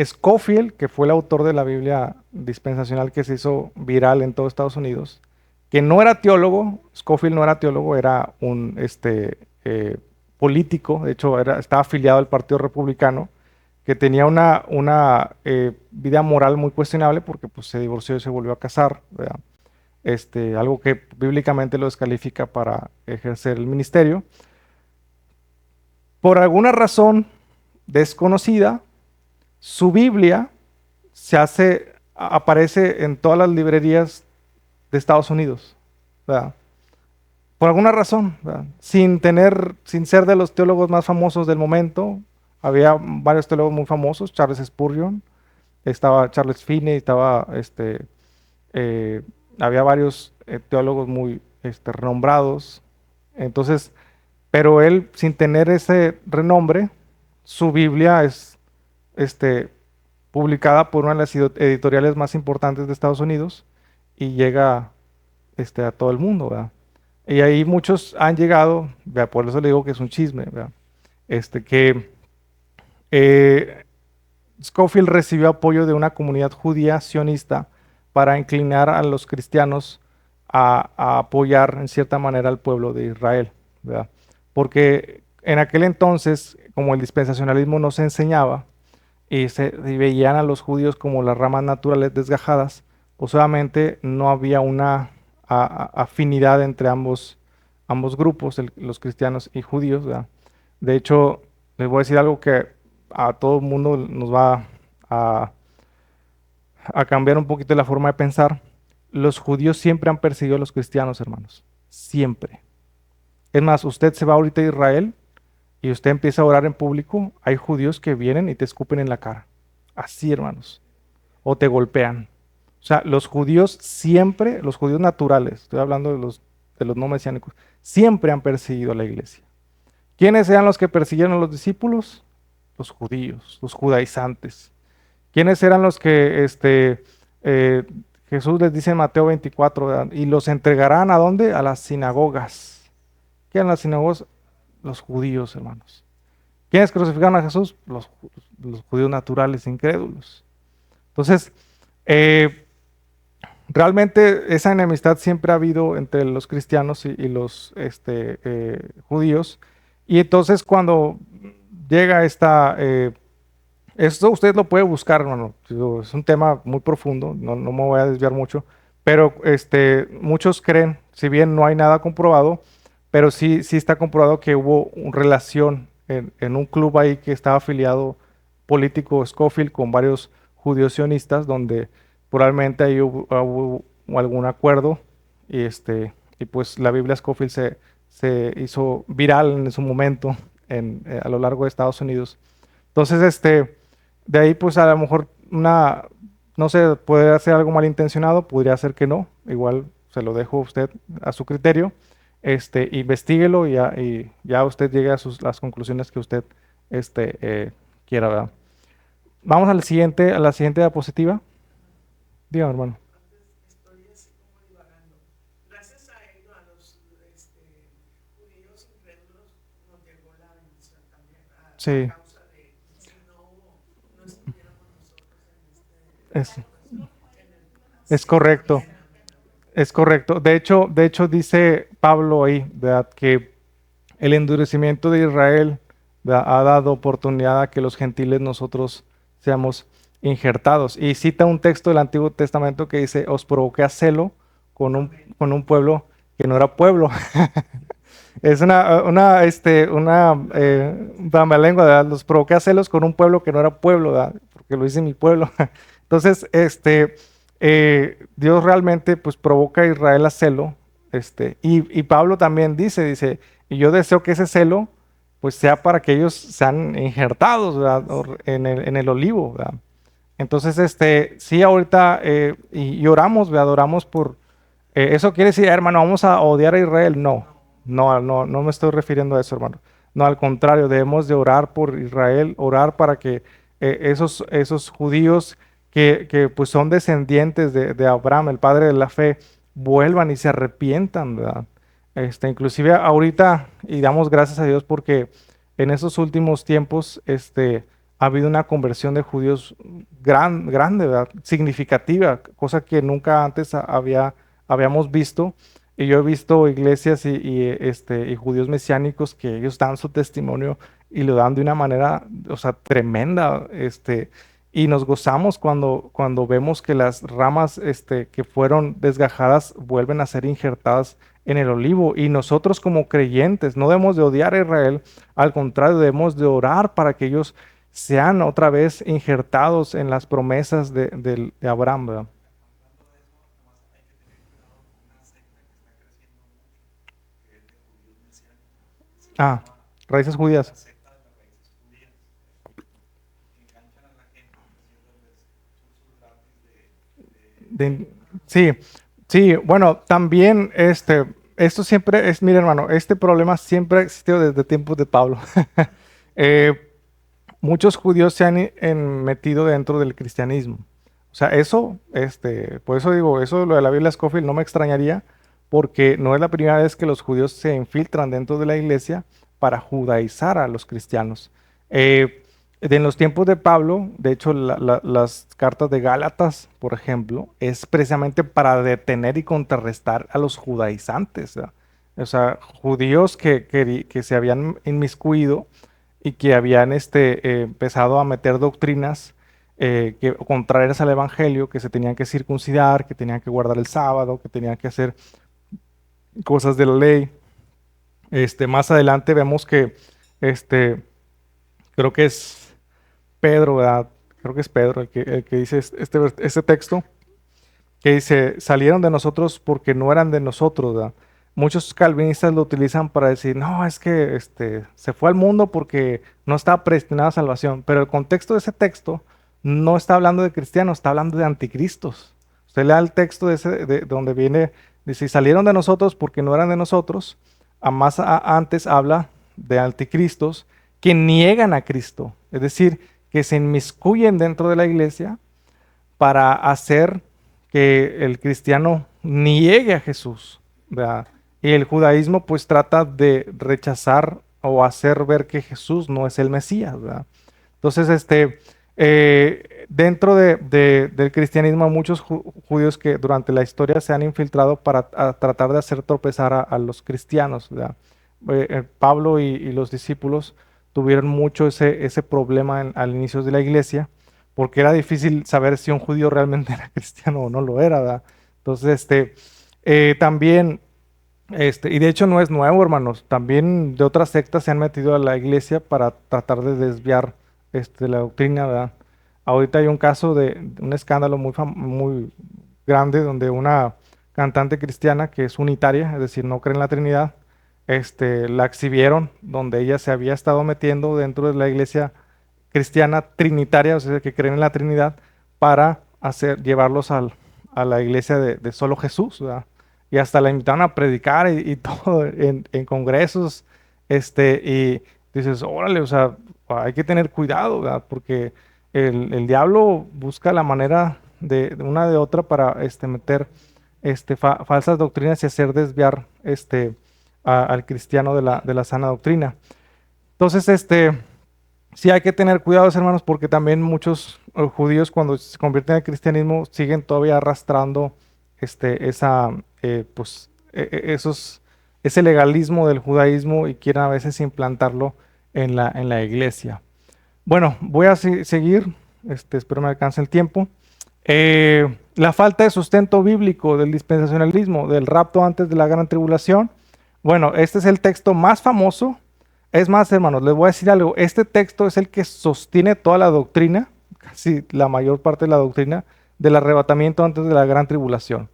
Scofield, que fue el autor de la Biblia dispensacional que se hizo viral en todo Estados Unidos, que no era teólogo, Scofield no era teólogo, era un político, de hecho estaba afiliado al Partido Republicano, que tenía una vida moral muy cuestionable porque pues, se divorció y se volvió a casar, ¿verdad? Algo que bíblicamente lo descalifica para ejercer el ministerio. Por alguna razón desconocida, su Biblia aparece en todas las librerías de Estados Unidos, ¿verdad? Por alguna razón, ¿verdad? Sin ser de los teólogos más famosos del momento. Había varios teólogos muy famosos, Charles Spurgeon, estaba Charles Finney, eh, había varios teólogos muy renombrados. Entonces, pero él, sin tener ese renombre, su Biblia es publicada por una de las editoriales más importantes de Estados Unidos y llega a todo el mundo, ¿verdad? Y ahí muchos han llegado, ¿verdad? Por eso le digo que es un chisme, ¿verdad? Que eh, Scofield recibió apoyo de una comunidad judía sionista para inclinar a los cristianos a apoyar en cierta manera al pueblo de Israel, ¿verdad? Porque en aquel entonces, como el dispensacionalismo no se enseñaba y veían a los judíos como las ramas naturales desgajadas, pues obviamente no había una afinidad entre ambos grupos, los cristianos y judíos, ¿verdad? De hecho, les voy a decir algo que a todo el mundo nos va a, a cambiar un poquito la forma de pensar. Los judíos siempre han perseguido a los cristianos, hermanos. Siempre. Es más, usted se va ahorita a Israel y usted empieza a orar en público, hay judíos que vienen y te escupen en la cara. Así, hermanos. O te golpean. O sea, los judíos siempre, los judíos naturales, estoy hablando de los no mesiánicos, siempre han perseguido a la iglesia. ¿Quiénes eran los que persiguieron a los discípulos? Los judíos, los judaizantes. ¿Quiénes eran los que eh, Jesús les dice en Mateo 24, ¿verdad? Y los entregarán ¿a dónde? A las sinagogas. ¿Qué eran las sinagogas? Los judíos, hermanos. ¿Quiénes crucificaron a Jesús? Los judíos naturales, incrédulos. Entonces, realmente esa enemistad siempre ha habido entre los cristianos y los judíos. Y entonces cuando llega esto usted lo puede buscar, hermano. Es un tema muy profundo, no me voy a desviar mucho, pero muchos creen, si bien no hay nada comprobado, pero sí está comprobado que hubo una relación en un club ahí que estaba afiliado político Scofield con varios judíos sionistas, donde probablemente ahí hubo algún acuerdo y pues la Biblia Scofield se hizo viral en su momento a lo largo de Estados Unidos. Entonces, de ahí pues a lo mejor no sé, puede ser algo malintencionado, podría ser que no, igual se lo dejo a usted a su criterio, investíguelo y ya usted llegue a las conclusiones que usted quiera, ¿verdad? Vamos a la siguiente diapositiva. Dígame, hermano. Estoy así como divagando. Gracias a ello, a los judíos incrédulos, nos llegó la bendición también, a Sí, causa de, si no estuviéramos nosotros es, en el, es así en la correcto. tierra. Es correcto. De hecho dice Pablo ahí, ¿verdad? Que el endurecimiento de Israel, ¿verdad?, ha dado oportunidad a que los gentiles nosotros seamos injertados. Y cita un texto del Antiguo Testamento que dice, os provoqué a celo con un, Amén. con un pueblo que no era pueblo. Es un lengua, ¿verdad? Los provoqué a celos con un pueblo que no era pueblo, ¿verdad? Porque lo hice mi pueblo. Entonces, Dios realmente pues provoca a Israel a celo, y Pablo también dice, y yo deseo que ese celo pues sea para que ellos sean injertados, ¿verdad? En el olivo, ¿verdad? Entonces, sí, ahorita, y oramos, ¿verdad? Oramos por, eso quiere decir, hermano, vamos a odiar a Israel. No, No, no me estoy refiriendo a eso, hermano. No, al contrario, debemos de orar por Israel, orar para que esos judíos que pues son descendientes de Abraham, el padre de la fe, vuelvan y se arrepientan, ¿verdad? Inclusive ahorita, y damos gracias a Dios porque en esos últimos tiempos, ha habido una conversión de judíos grande, ¿verdad? Significativa, cosa que nunca antes habíamos visto. Y yo he visto iglesias y judíos mesiánicos que ellos dan su testimonio y lo dan de una manera, o sea, tremenda, y nos gozamos cuando vemos que las ramas, que fueron desgajadas vuelven a ser injertadas en el olivo. Y nosotros como creyentes no debemos de odiar a Israel, al contrario, debemos de orar para que ellos sean otra vez injertados en las promesas de Abraham, ¿verdad? Ah, raíces judías. De- sí, sí, bueno, también esto siempre es, mire hermano, este problema siempre ha existido desde tiempos de Pablo. Eh, Muchos judíos se han metido dentro del cristianismo. O sea, eso, por eso digo, eso lo de la Biblia Scofield no me extrañaría, porque no es la primera vez que los judíos se infiltran dentro de la iglesia para judaizar a los cristianos. En los tiempos de Pablo, de hecho, las cartas de Gálatas, por ejemplo, es precisamente para detener y contrarrestar a los judaizantes, ¿verdad? O sea, judíos que se habían inmiscuido y que habían empezado a meter doctrinas contrarias al evangelio, que se tenían que circuncidar, que tenían que guardar el sábado, que tenían que hacer cosas de la ley. Más adelante vemos que este, creo que es Pedro, ¿verdad? Creo que es Pedro el que dice este texto, que dice, salieron de nosotros porque no eran de nosotros, ¿verdad? Muchos calvinistas lo utilizan para decir, no, es que se fue al mundo porque no estaba predestinado a salvación. Pero el contexto de ese texto no está hablando de cristianos, está hablando de anticristos. Usted lea el texto de donde viene, dice, salieron de nosotros porque no eran de nosotros. Antes habla de anticristos que niegan a Cristo, es decir, que se inmiscuyen dentro de la iglesia para hacer que el cristiano niegue a Jesús, ¿verdad? Y el judaísmo pues trata de rechazar o hacer ver que Jesús no es el Mesías, ¿verdad? Entonces, dentro del cristianismo hay muchos judíos que durante la historia se han infiltrado para tratar de hacer tropezar a los cristianos, ¿verdad? Pablo y los discípulos tuvieron mucho ese problema al inicio de la iglesia, porque era difícil saber si un judío realmente era cristiano o no lo era, ¿verdad? Entonces, también, y de hecho no es nuevo, hermanos, también de otras sectas se han metido a la iglesia para tratar de desviar la doctrina, ¿verdad? Ahorita hay un caso de un escándalo muy grande donde una cantante cristiana que es unitaria, es decir, no cree en la Trinidad, la exhibieron, donde ella se había estado metiendo dentro de la iglesia cristiana trinitaria, o sea, que creen en la Trinidad, para llevarlos a la iglesia de solo Jesús, ¿verdad? Y hasta la invitaron a predicar y todo en congresos, y dices, órale, o sea, hay que tener cuidado, ¿verdad? Porque el diablo busca la manera de una de otra para meter falsas doctrinas y hacer desviar al cristiano de la sana doctrina. Entonces, sí hay que tener cuidados, hermanos, porque también muchos judíos cuando se convierten al cristianismo siguen todavía arrastrando pues, ese legalismo del judaísmo y quieren a veces implantarlo en la iglesia. Bueno, voy a seguir, espero me alcance el tiempo. La falta de sustento bíblico del dispensacionalismo, del rapto antes de la gran tribulación. Bueno, este es el texto más famoso. Es más, hermanos, les voy a decir algo. Este texto es el que sostiene toda la doctrina, casi la mayor parte de la doctrina, del arrebatamiento antes de la gran tribulación.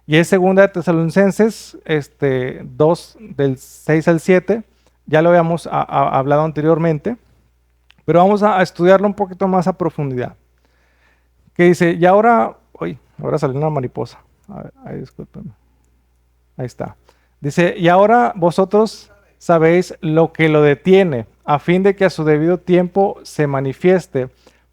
Y es segunda de Tesalonicenses 2, del 6 al 7. Ya lo habíamos hablado anteriormente, pero vamos a estudiarlo un poquito más a profundidad. Que dice, y ahora, uy, ahora salió una mariposa. Ay, discúlpenme. Ahí está. Dice, y ahora vosotros sabéis lo que lo detiene, a fin de que a su debido tiempo se manifieste,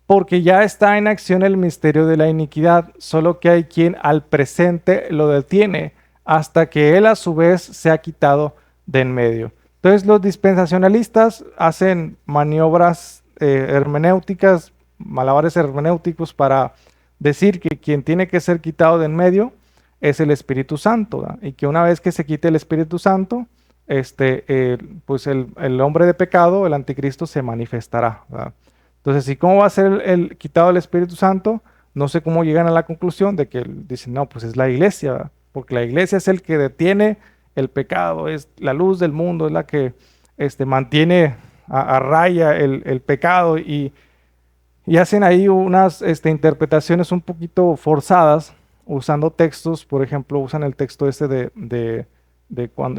porque ya está en acción el misterio de la iniquidad, solo que hay quien al presente lo detiene, hasta que él a su vez se ha quitado de en medio. Entonces los dispensacionalistas hacen maniobras hermenéuticas, malabares hermenéuticos para decir que quien tiene que ser quitado de en medio es el Espíritu Santo, ¿verdad? Y que una vez que se quite el Espíritu Santo, pues el hombre de pecado, el anticristo, se manifestará, ¿verdad? Entonces, ¿y cómo va a ser el quitado del Espíritu Santo? No sé cómo llegan a la conclusión de que dicen, no, pues es la iglesia, ¿verdad? Porque la iglesia es el que detiene el pecado, es la luz del mundo, es la que mantiene a raya el pecado y hacen ahí unas interpretaciones un poquito forzadas, usando textos, por ejemplo, usan el texto de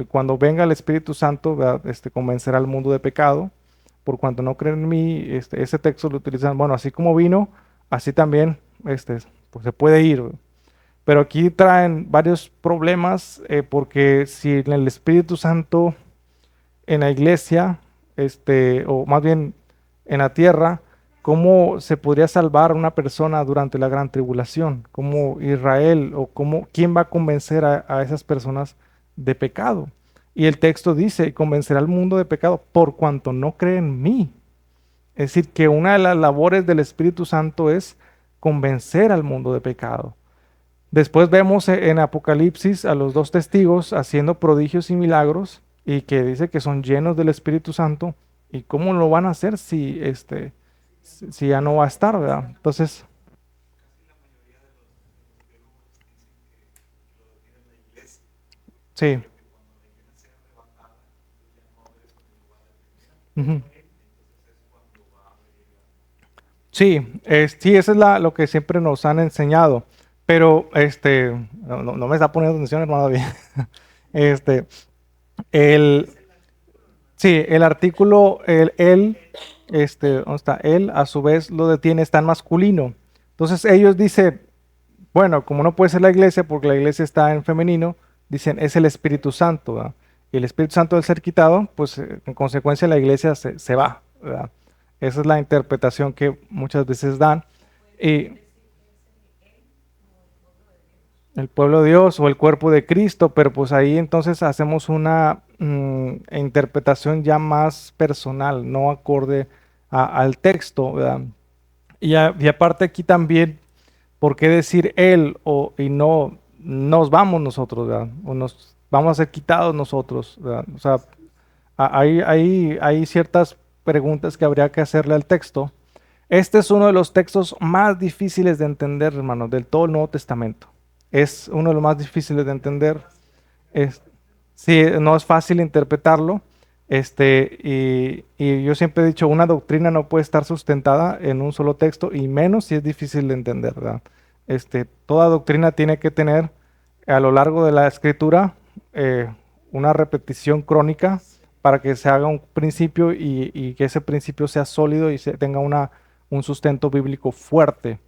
cuando venga el Espíritu Santo, ¿verdad? Convencerá al mundo de pecado, por cuanto no creen en mí, ese texto lo utilizan, bueno, así como vino, así también pues se puede ir. ¿Verdad? Pero aquí traen varios problemas, porque si en el Espíritu Santo en la iglesia, o más bien en la tierra, ¿cómo se podría salvar una persona durante la gran tribulación? ¿Cómo Israel o quién va a convencer a esas personas de pecado? Y el texto dice, convencerá al mundo de pecado por cuanto no cree en mí. Es decir, que una de las labores del Espíritu Santo es convencer al mundo de pecado. Después vemos en Apocalipsis a los dos testigos haciendo prodigios y milagros y que dice que son llenos del Espíritu Santo. ¿Y cómo lo van a hacer si ya no va a estar, ¿verdad? Entonces, sí. Ujú. Sí, sí, eso es lo que siempre nos han enseñado. Pero no me está poniendo atención, hermano. Bien. Este, el, sí, el artículo, ¿dónde está? Él, a su vez, lo detiene, está en masculino. Entonces ellos dicen, bueno, como no puede ser la iglesia, porque la iglesia está en femenino, dicen, es el Espíritu Santo, ¿verdad? Y el Espíritu Santo al ser quitado, pues en consecuencia la iglesia se va, ¿verdad? Esa es la interpretación que muchas veces dan. Y el pueblo de Dios o el cuerpo de Cristo, pero pues ahí entonces hacemos una interpretación ya más personal, no acorde al texto, ¿verdad? Y aparte aquí también, ¿por qué decir él y no nos vamos nosotros, ¿verdad? O nos vamos a ser quitados nosotros, ¿verdad? O sea, hay ciertas preguntas que habría que hacerle al texto. Este es uno de los textos más difíciles de entender, hermano, del todo el Nuevo Testamento. Es uno de los más difíciles de entender. Es, sí, no es fácil interpretarlo. Y yo siempre he dicho, una doctrina no puede estar sustentada en un solo texto, y menos si es difícil de entender, ¿verdad? Toda doctrina tiene que tener a lo largo de la escritura una repetición crónica para que se haga un principio y que ese principio sea sólido y tenga un sustento bíblico fuerte.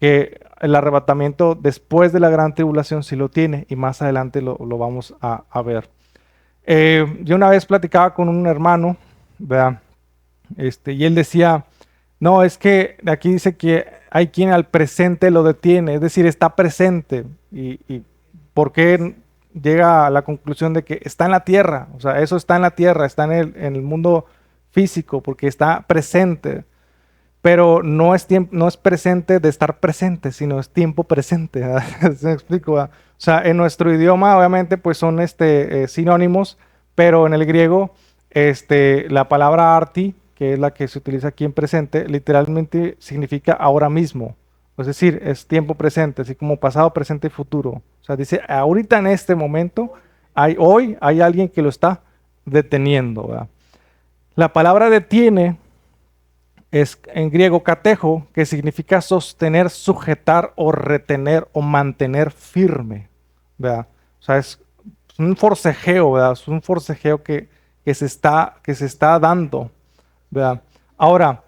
Que el arrebatamiento después de la gran tribulación sí lo tiene, y más adelante lo vamos a ver. Yo una vez platicaba con un hermano, ¿verdad? Y él decía, no, es que aquí dice que hay quien al presente lo detiene, es decir, está presente. ¿Y por qué llega a la conclusión de que está en la tierra? O sea, eso está en la tierra, está en el mundo físico, porque está presente. Pero no es no es presente de estar presente, sino es tiempo presente. ¿Se me explico? ¿Verdad? O sea, en nuestro idioma, obviamente, pues son sinónimos, pero en el griego, la palabra arti, que es la que se utiliza aquí en presente, literalmente significa ahora mismo. Es decir, es tiempo presente, así como pasado, presente y futuro. O sea, dice, ahorita en este momento, hoy hay alguien que lo está deteniendo. ¿Verdad? La palabra detiene es en griego katejo, que significa sostener, sujetar o retener o mantener firme, ¿verdad? O sea, es un forcejeo, ¿verdad? Es un forcejeo que se está dando, ¿verdad? Ahora,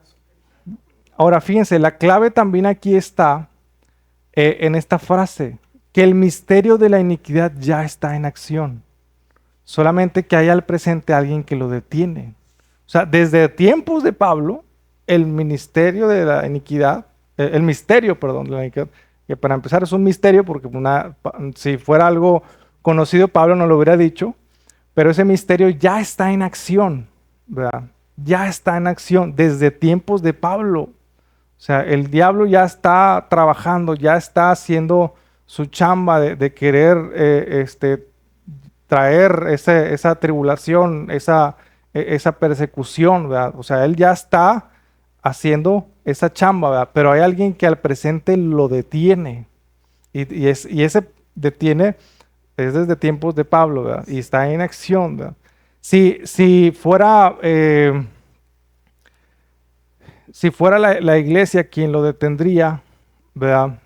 ahora fíjense, la clave también aquí está en esta frase, que el misterio de la iniquidad ya está en acción, solamente que hay al presente alguien que lo detiene. O sea, desde tiempos de Pablo, el ministerio de la iniquidad, el misterio, perdón, de la iniquidad, que para empezar es un misterio porque si fuera algo conocido, Pablo no lo hubiera dicho, pero ese misterio ya está en acción, ¿verdad? Ya está en acción desde tiempos de Pablo. O sea, el diablo ya está trabajando, ya está haciendo su chamba de querer traer esa tribulación, esa persecución, ¿verdad? O sea, él ya está haciendo esa chamba, ¿verdad? Pero hay alguien que al presente lo detiene. Y ese detiene es desde tiempos de Pablo, ¿verdad? Y está en acción, ¿verdad? Si fuera, si fuera la iglesia quien lo detendría, ¿verdad?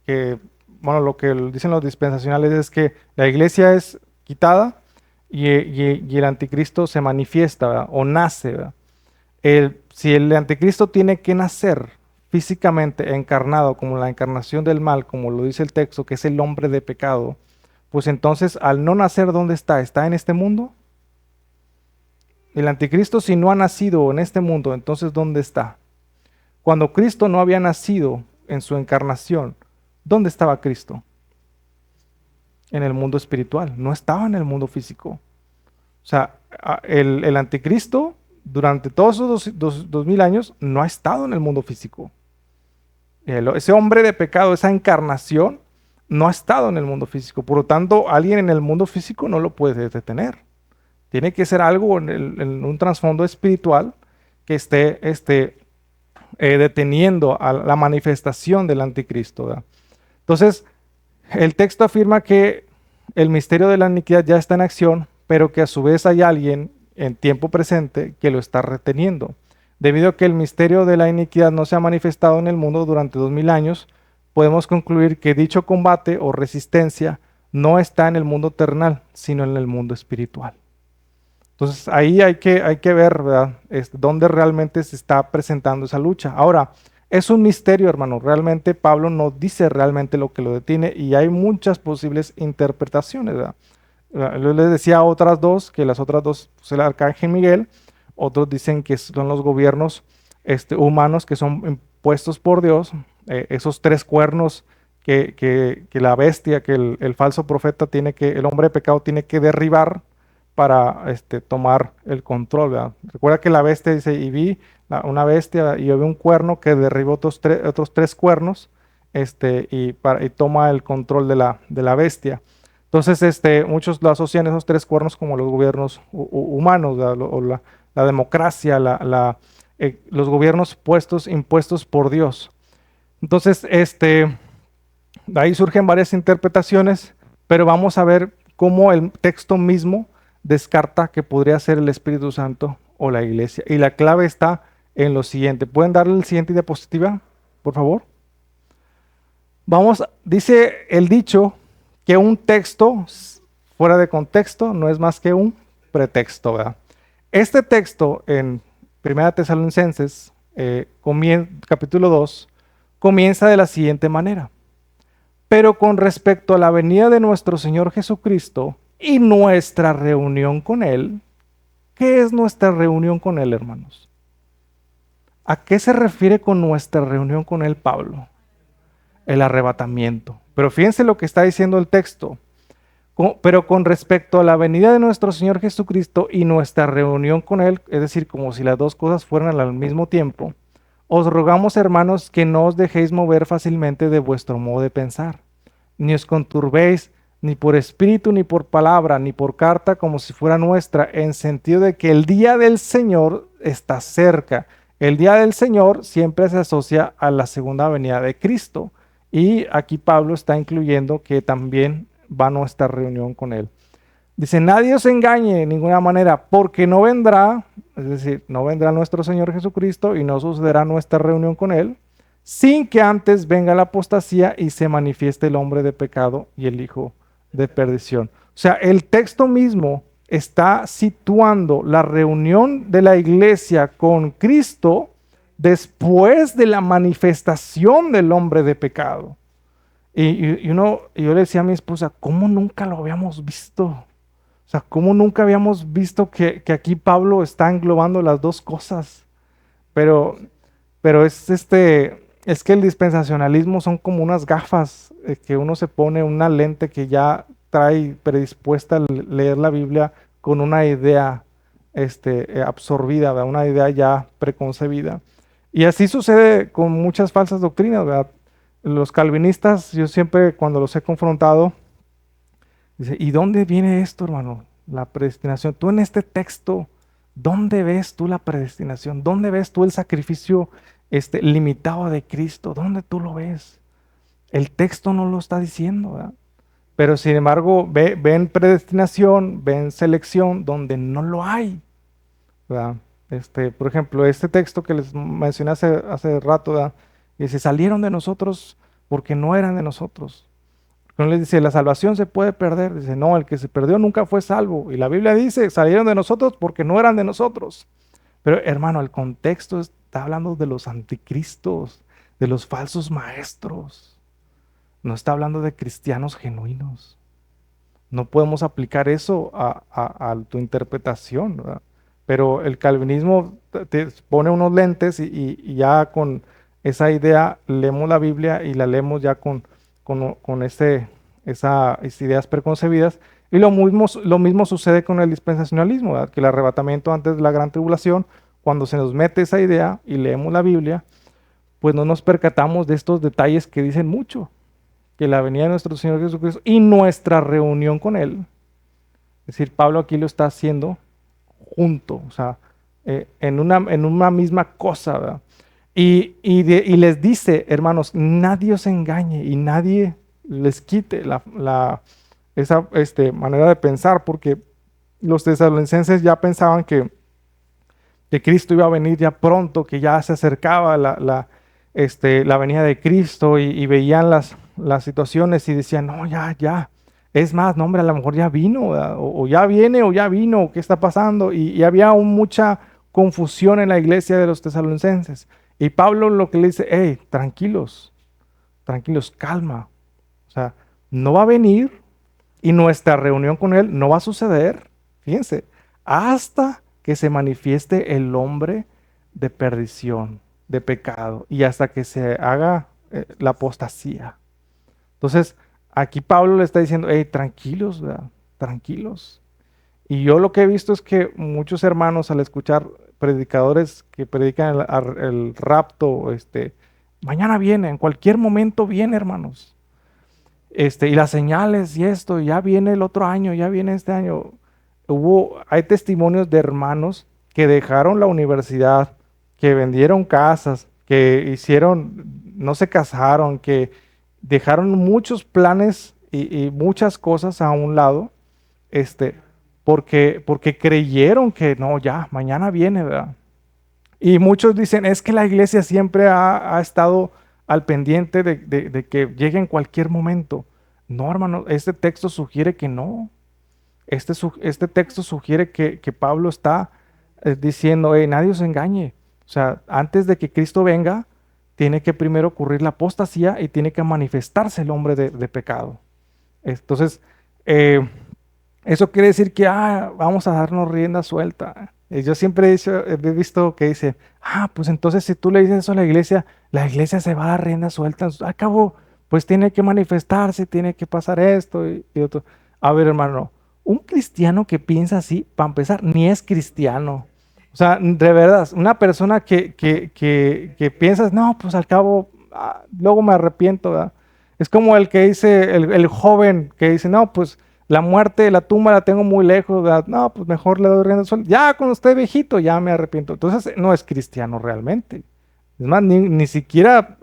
Que, bueno, lo que dicen los dispensacionales es que la iglesia es quitada y el anticristo se manifiesta, ¿verdad? O nace, ¿verdad? Si el anticristo tiene que nacer físicamente encarnado como la encarnación del mal, como lo dice el texto, que es el hombre de pecado, pues entonces al no nacer, ¿dónde está? ¿Está en este mundo? El anticristo, si no ha nacido en este mundo, entonces ¿dónde está? Cuando Cristo no había nacido en su encarnación, ¿dónde estaba Cristo? En el mundo espiritual, no estaba en el mundo físico. O sea, el anticristo durante todos esos 2000 años no ha estado en el mundo físico. Ese hombre de pecado, esa encarnación, no ha estado en el mundo físico. Por lo tanto, alguien en el mundo físico no lo puede detener. Tiene que ser algo en un trasfondo espiritual que esté deteniendo a la manifestación del anticristo, ¿verdad? Entonces, el texto afirma que el misterio de la iniquidad ya está en acción, pero que a su vez hay alguien en tiempo presente que lo está reteniendo. Debido a que el misterio de la iniquidad no se ha manifestado en el mundo durante 2000 años, podemos concluir que dicho combate o resistencia no está en el mundo terrenal, sino en el mundo espiritual. Entonces ahí hay que ver, ¿verdad? Dónde realmente se está presentando esa lucha. Ahora, es un misterio, hermano. Realmente Pablo no dice realmente lo que lo detiene y hay muchas posibles interpretaciones, ¿verdad? Yo les decía otras dos, que las otras dos, pues el arcángel Miguel, otros dicen que son los gobiernos humanos que son impuestos por Dios, esos tres cuernos que la bestia, que el falso profeta tiene que, el hombre de pecado tiene que derribar para tomar el control, ¿verdad? Recuerda que la bestia dice, y vi una bestia y yo vi un cuerno que derribó otros tres cuernos y toma el control de la bestia. Entonces, muchos lo asocian esos tres cuernos como los gobiernos humanos, o la democracia, los gobiernos impuestos por Dios. Entonces, de ahí surgen varias interpretaciones, pero vamos a ver cómo el texto mismo descarta que podría ser el Espíritu Santo o la iglesia. Y la clave está en lo siguiente. ¿Pueden darle la siguiente diapositiva, por favor? Dice el dicho que un texto fuera de contexto no es más que un pretexto, ¿verdad? Este texto en 1 Tesalonicenses, capítulo 2, comienza de la siguiente manera. Pero con respecto a la venida de nuestro Señor Jesucristo y nuestra reunión con Él, ¿qué es nuestra reunión con Él, hermanos? ¿A qué se refiere con nuestra reunión con Él, Pablo? El arrebatamiento. Pero fíjense lo que está diciendo el texto. Pero con respecto a la venida de nuestro Señor Jesucristo y nuestra reunión con Él, es decir, como si las dos cosas fueran al mismo tiempo, os rogamos, hermanos, que no os dejéis mover fácilmente de vuestro modo de pensar, ni os conturbéis ni por espíritu, ni por palabra, ni por carta, como si fuera nuestra, en sentido de que el día del Señor está cerca. El día del Señor siempre se asocia a la segunda venida de Cristo. Y aquí Pablo está incluyendo que también va a nuestra reunión con Él. Dice, nadie os engañe de ninguna manera, porque no vendrá, es decir, no vendrá nuestro Señor Jesucristo y no sucederá nuestra reunión con Él, sin que antes venga la apostasía y se manifieste el hombre de pecado y el hijo de perdición. O sea, el texto mismo está situando la reunión de la iglesia con Cristo después de la manifestación del hombre de pecado. Y yo le decía a mi esposa, ¿cómo nunca lo habíamos visto? O sea, ¿cómo nunca habíamos visto que aquí Pablo está englobando las dos cosas? Pero es que el dispensacionalismo son como unas gafas que uno se pone, una lente que ya trae predispuesta a leer la Biblia con una idea absorbida, ¿verdad? Una idea ya preconcebida. Y así sucede con muchas falsas doctrinas, ¿verdad? Los calvinistas, yo siempre cuando los he confrontado, Dice, ¿y dónde viene esto, hermano? La predestinación. Tú en este texto, ¿dónde ves tú la predestinación? ¿Dónde ves tú el sacrificio limitado de Cristo? ¿Dónde tú lo ves? El texto no lo está diciendo, ¿verdad? Pero sin embargo, ven predestinación, ven selección donde no lo hay, ¿verdad? Por ejemplo, este texto que les mencioné hace rato, ¿verdad? Dice, salieron de nosotros porque no eran de nosotros. No les dice, la salvación se puede perder. Dice, no, el que se perdió nunca fue salvo. Y la Biblia dice, salieron de nosotros porque no eran de nosotros. Pero hermano, el contexto está hablando de los anticristos, de los falsos maestros. No está hablando de cristianos genuinos. No podemos aplicar eso a tu interpretación, ¿verdad? Pero el calvinismo te pone unos lentes y ya con esa idea leemos la Biblia y la leemos ya con esas ideas preconcebidas. Y lo mismo sucede con el dispensacionalismo, ¿verdad? Que el arrebatamiento antes de la gran tribulación, cuando se nos mete esa idea y leemos la Biblia, pues no nos percatamos de estos detalles que dicen mucho, que la venida de nuestro Señor Jesucristo y nuestra reunión con Él. Es decir, Pablo aquí lo está haciendo junto, o sea, en una misma cosa, ¿verdad? Y les dice, hermanos, nadie os engañe y nadie les quite esa manera de pensar, porque los tesalonicenses ya pensaban que Cristo iba a venir ya pronto, que ya se acercaba la venida de Cristo y veían las situaciones y decían, no, ya. Es más, no, hombre, a lo mejor ya vino, o ya viene, o ya vino, ¿qué está pasando? Y había mucha confusión en la iglesia de los tesalonicenses. Y Pablo lo que le dice, hey, tranquilos, calma. O sea, no va a venir y nuestra reunión con él no va a suceder, fíjense, hasta que se manifieste el hombre de perdición, de pecado, y hasta que se haga la apostasía. Entonces, aquí Pablo le está diciendo, hey, tranquilos, ¿verdad? Tranquilos. Y yo lo que he visto es que muchos hermanos al escuchar predicadores que predican el rapto, mañana viene, en cualquier momento viene, hermanos. Y las señales y esto, ya viene el otro año, ya viene este año. Hay testimonios de hermanos que dejaron la universidad, que vendieron casas, que no se casaron, que dejaron muchos planes y muchas cosas a un lado, porque creyeron que no, ya, mañana viene, ¿verdad? Y muchos dicen, es que la iglesia siempre ha estado al pendiente de que llegue en cualquier momento. No, hermano, este texto sugiere que no. Este texto sugiere que Pablo está diciendo, nadie os engañe. O sea, antes de que Cristo venga, tiene que primero ocurrir la apostasía y tiene que manifestarse el hombre de pecado. Entonces, eh, eso quiere decir que vamos a darnos rienda suelta. Yo siempre he visto que dice, pues entonces si tú le dices eso a la iglesia se va a dar rienda suelta. Al cabo, pues tiene que manifestarse, tiene que pasar esto y otro. A ver, hermano, un cristiano que piensa así, para empezar, ni es cristiano. O sea, de verdad, una persona que piensa, no, pues al cabo, luego me arrepiento, ¿verdad? Es como el que dice, el joven que dice, no, pues la muerte, la tumba la tengo muy lejos, ¿verdad? No, pues mejor le doy rienda suelta. Ya cuando esté viejito, ya me arrepiento. Entonces no es cristiano realmente. Es más, ni siquiera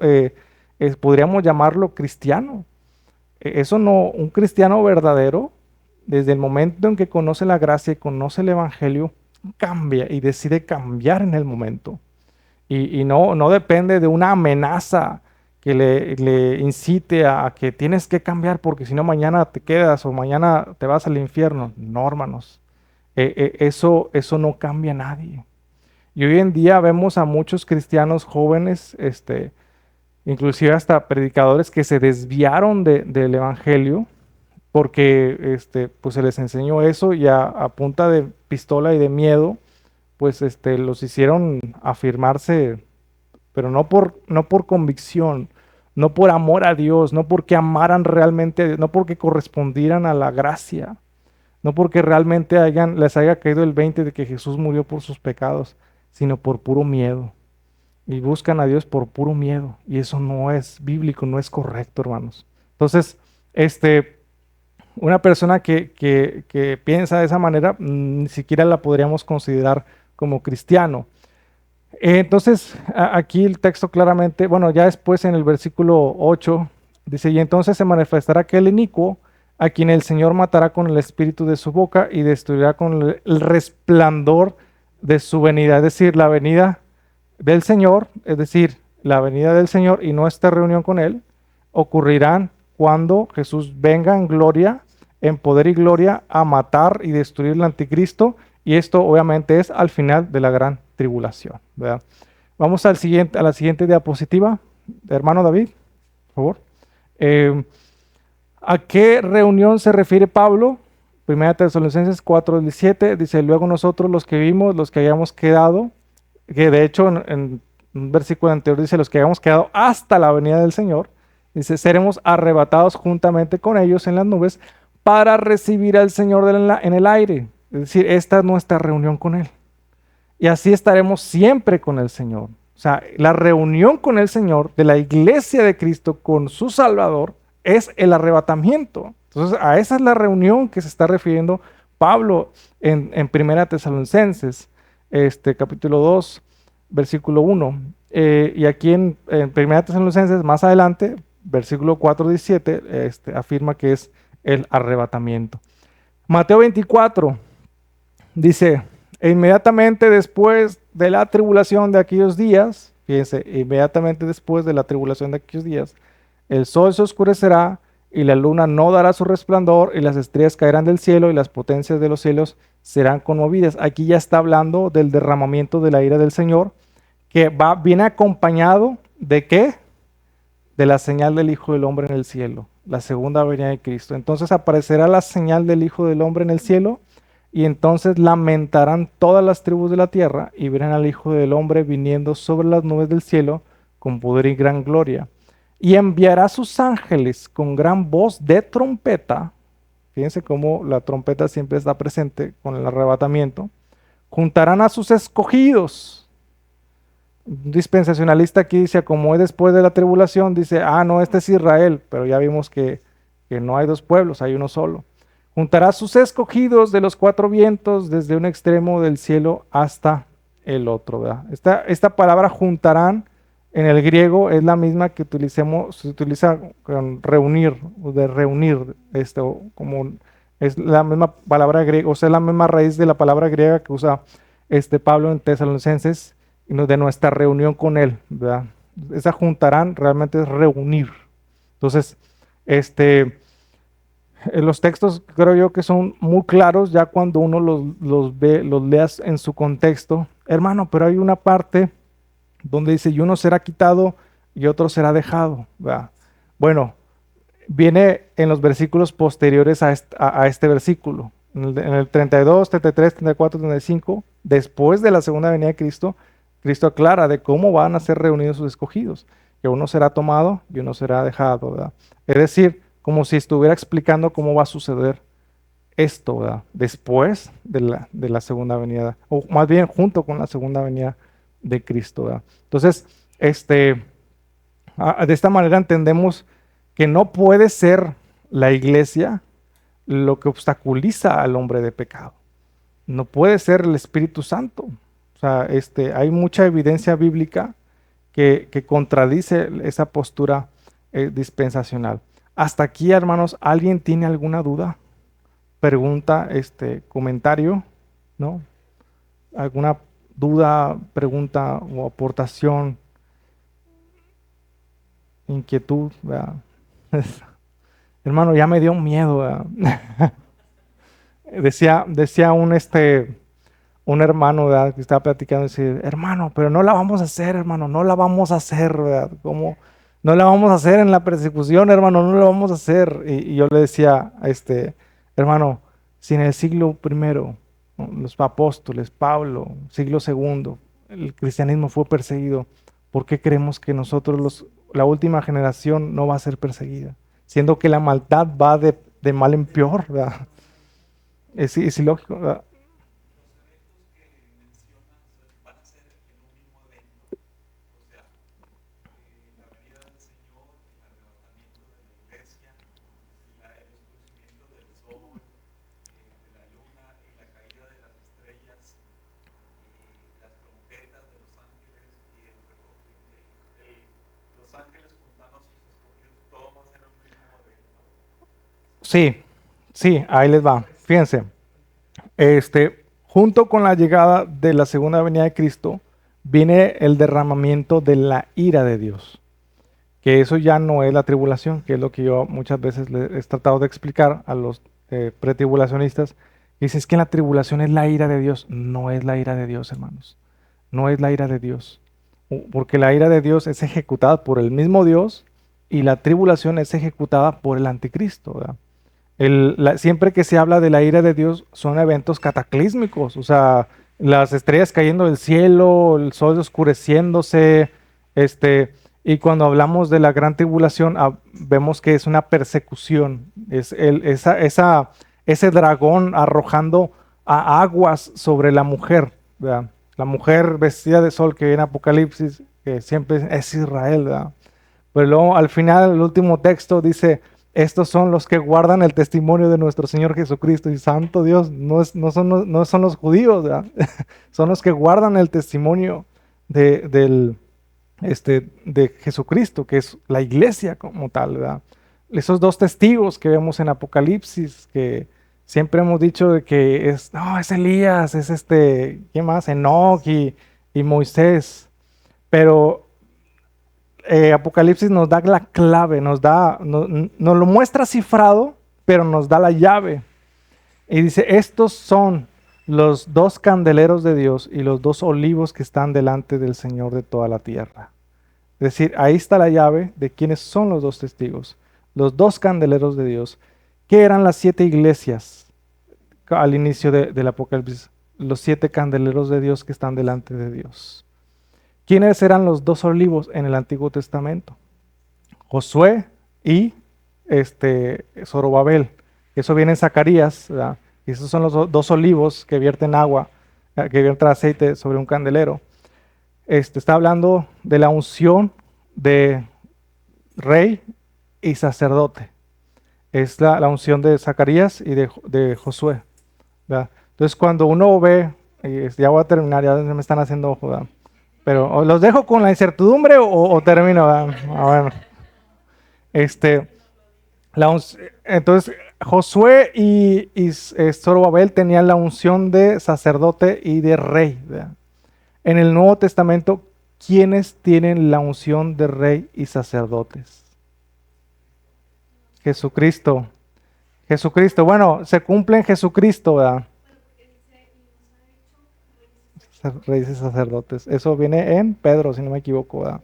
podríamos llamarlo cristiano. Eso no, un cristiano verdadero, desde el momento en que conoce la gracia y conoce el evangelio, cambia y decide cambiar en el momento. Y no depende de una amenaza que le incite a que tienes que cambiar porque si no mañana te quedas o mañana te vas al infierno. No, hermanos, eso no cambia a nadie. Y hoy en día vemos a muchos cristianos jóvenes, inclusive hasta predicadores que se desviaron del evangelio porque pues se les enseñó eso y a punta de pistola y de miedo, pues los hicieron afirmarse, pero no por convicción, no por amor a Dios, no porque amaran realmente a Dios, no porque correspondieran a la gracia, no porque realmente les haya caído el 20 de que Jesús murió por sus pecados, sino por puro miedo. Y buscan a Dios por puro miedo. Y eso no es bíblico, no es correcto, hermanos. Entonces, Una persona que piensa de esa manera, ni siquiera la podríamos considerar como cristiano. Entonces, aquí el texto claramente, bueno, ya después en el versículo 8, dice, y entonces se manifestará aquel inicuo a quien el Señor matará con el espíritu de su boca y destruirá con el resplandor de su venida. Es decir, la venida del Señor, es decir, la venida del Señor y nuestra reunión con Él, ocurrirán cuando Jesús venga en gloria, en poder y gloria, a matar y destruir el anticristo. Y esto obviamente es al final de la gran tribulación, ¿verdad? Vamos al siguiente, a la siguiente diapositiva. Hermano David, por favor. Eh, ¿A qué reunión se refiere Pablo? Primera Tesalonicenses 4:17 dice, luego nosotros los que vimos, los que hayamos quedado, que de hecho en un versículo anterior dice, los que hayamos quedado hasta la venida del Señor, dice, seremos arrebatados juntamente con ellos en las nubes para recibir al Señor en el aire. Es decir, esta es nuestra reunión con Él. Y así estaremos siempre con el Señor. O sea, la reunión con el Señor de la iglesia de Cristo con su Salvador es el arrebatamiento. Entonces, a esa es la reunión que se está refiriendo Pablo en Primera Tesalonicenses, capítulo 2, versículo 1. Y aquí en Primera Tesalonicenses, más adelante, versículo 4, 17, afirma que es el arrebatamiento. Mateo 24 dice, e inmediatamente después de la tribulación de aquellos días, fíjense, inmediatamente después de la tribulación de aquellos días, el sol se oscurecerá y la luna no dará su resplandor y las estrellas caerán del cielo y las potencias de los cielos serán conmovidas. Aquí ya está hablando del derramamiento de la ira del Señor, que viene acompañado de ¿qué? De la señal del Hijo del Hombre en el cielo, la segunda venida de Cristo. Entonces aparecerá la señal del Hijo del Hombre en el cielo y entonces lamentarán todas las tribus de la tierra y verán al Hijo del Hombre viniendo sobre las nubes del cielo con poder y gran gloria. Y enviará a sus ángeles con gran voz de trompeta. Fíjense cómo la trompeta siempre está presente con el arrebatamiento. Juntarán a sus escogidos. Un dispensacionalista aquí dice, como es después de la tribulación, dice, no, este es Israel, pero ya vimos que no hay dos pueblos, hay uno solo. Juntará a sus escogidos de los cuatro vientos desde un extremo del cielo hasta el otro, ¿verdad? Esta palabra juntarán en el griego es la misma que se utiliza con reunir, o de reunir, como es la misma palabra griega, o sea, es la misma raíz de la palabra griega que usa Pablo en Tesalonicenses, de nuestra reunión con él, ¿verdad? Esa juntarán realmente es reunir. Entonces, los textos creo yo que son muy claros ya cuando uno los ve, los leas en su contexto. Hermano, pero hay una parte donde dice, y uno será quitado y otro será dejado, ¿verdad? Bueno, viene en los versículos posteriores a este versículo. En el 32, 33, 34, 35, después de la segunda venida de Cristo, Cristo aclara de cómo van a ser reunidos sus escogidos, que uno será tomado y uno será dejado, ¿verdad? Es decir, como si estuviera explicando cómo va a suceder esto, ¿verdad? Después de la segunda venida, o más bien junto con la segunda venida de Cristo, ¿verdad? Entonces, de esta manera entendemos que no puede ser la iglesia lo que obstaculiza al hombre de pecado. No puede ser el Espíritu Santo. O sea, hay mucha evidencia bíblica que contradice esa postura dispensacional. Hasta aquí, hermanos, ¿alguien tiene alguna duda? Pregunta, comentario, ¿no? ¿Alguna duda, pregunta o aportación, inquietud? ¿Verdad? Hermano, ya me dio miedo, ¿verdad? decía un hermano, ¿verdad? Que estaba platicando, decía, hermano, pero no la vamos a hacer, hermano, no la vamos a hacer, ¿verdad? ¿Cómo? No la vamos a hacer en la persecución, hermano, no la vamos a hacer. Y yo le decía a hermano, si en el siglo primero, ¿no? Los apóstoles, Pablo, siglo segundo, el cristianismo fue perseguido, ¿por qué creemos que nosotros, la última generación, no va a ser perseguida? Siendo que la maldad va de mal en peor, ¿verdad? Es ilógico, ¿verdad? Sí, sí, ahí les va. Fíjense, junto con la llegada de la segunda venida de Cristo, viene el derramamiento de la ira de Dios. Que eso ya no es la tribulación, que es lo que yo muchas veces les he tratado de explicar a los pretribulacionistas. Dice, es que la tribulación es la ira de Dios. No es la ira de Dios, hermanos. No es la ira de Dios. Porque la ira de Dios es ejecutada por el mismo Dios y la tribulación es ejecutada por el anticristo, ¿verdad? Siempre que se habla de la ira de Dios son eventos cataclísmicos, o sea, las estrellas cayendo del cielo, el sol oscureciéndose, y cuando hablamos de la gran tribulación, vemos que es una persecución, es ese dragón arrojando a aguas sobre la mujer, ¿verdad? La mujer vestida de sol que viene en Apocalipsis, que siempre es Israel, ¿verdad? Pero luego al final, el último texto dice, estos son los que guardan el testimonio de nuestro Señor Jesucristo. Y santo Dios, no son los judíos, ¿verdad? Son los que guardan el testimonio de Jesucristo, que es la iglesia como tal, ¿verdad? Esos dos testigos que vemos en Apocalipsis, que siempre hemos dicho de que es Elías, es ¿quién más? Enoc y Moisés. Pero Apocalipsis nos da la clave, nos lo muestra cifrado, pero nos da la llave. Y dice, estos son los dos candeleros de Dios y los dos olivos que están delante del Señor de toda la tierra. Es decir, ahí está la llave de quiénes son los dos testigos, los dos candeleros de Dios. ¿Qué eran las 7 iglesias al inicio del Apocalipsis? Los 7 candeleros de Dios que están delante de Dios. ¿Quiénes eran los dos olivos en el Antiguo Testamento? Josué y Zorobabel. Eso viene en Zacarías, ¿verdad? Y esos son los dos olivos que vierten agua, que vierten aceite sobre un candelero. Está hablando de la unción de rey y sacerdote. Es la unción de Zacarías y de Josué, ¿verdad? Entonces cuando uno ve, ya voy a terminar, ya me están haciendo ojo, ¿verdad? Pero los dejo con la incertidumbre o termino, ¿verdad? Bueno. Entonces Josué y Zorobabel tenían la unción de sacerdote y de rey, ¿verdad? En el Nuevo Testamento, ¿quiénes tienen la unción de rey y sacerdotes? Jesucristo. Jesucristo, bueno, se cumple en Jesucristo, ¿verdad? Reyes y sacerdotes. Eso viene en Pedro, si no me equivoco, ¿verdad?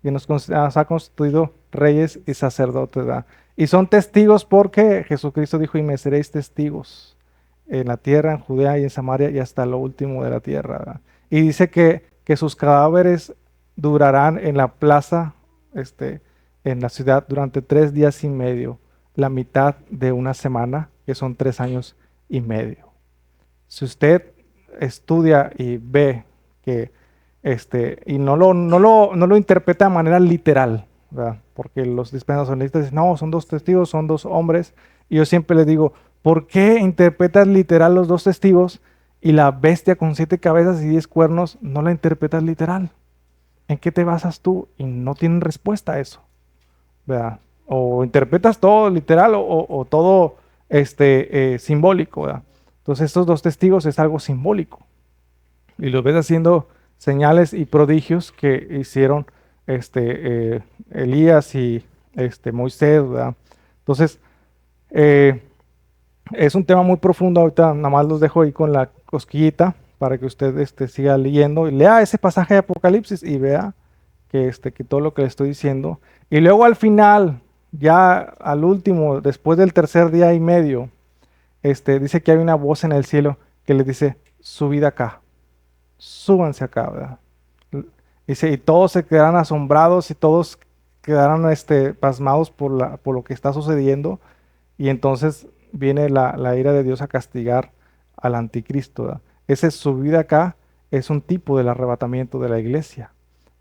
Y nos ha constituido reyes y sacerdotes, ¿verdad? Y son testigos porque Jesucristo dijo, y me seréis testigos en la tierra, en Judea y en Samaria y hasta lo último de la tierra, ¿verdad? Y dice que sus cadáveres durarán en la plaza, en la ciudad, durante 3 días y medio, la mitad de una semana, que son 3 años y medio. Si usted estudia y ve que y no lo interpreta de manera literal, ¿verdad? Porque los dispensacionalistas dicen, no, son 2 testigos, son 2 hombres. Y yo siempre les digo, ¿por qué interpretas literal los 2 testigos y la bestia con 7 cabezas y 10 cuernos no la interpretas literal? ¿En qué te basas tú? Y no tienen respuesta a eso, ¿verdad? O interpretas todo literal o todo simbólico, ¿verdad? Entonces estos 2 testigos es algo simbólico. Y los ves haciendo señales y prodigios que hicieron Elías y Moisés, ¿verdad? Entonces, es un tema muy profundo. Ahorita nada más los dejo ahí con la cosquillita para que usted siga leyendo y lea ese pasaje de Apocalipsis y vea que todo lo que le estoy diciendo. Y luego al final, ya al último, después del tercer día y medio, dice que hay una voz en el cielo que le dice, subid acá, súbanse acá, ¿verdad? Dice, y todos se quedarán asombrados y todos quedarán pasmados por lo que está sucediendo. Y entonces viene la ira de Dios a castigar al anticristo, ¿verdad? Ese subida acá es un tipo del arrebatamiento de la iglesia.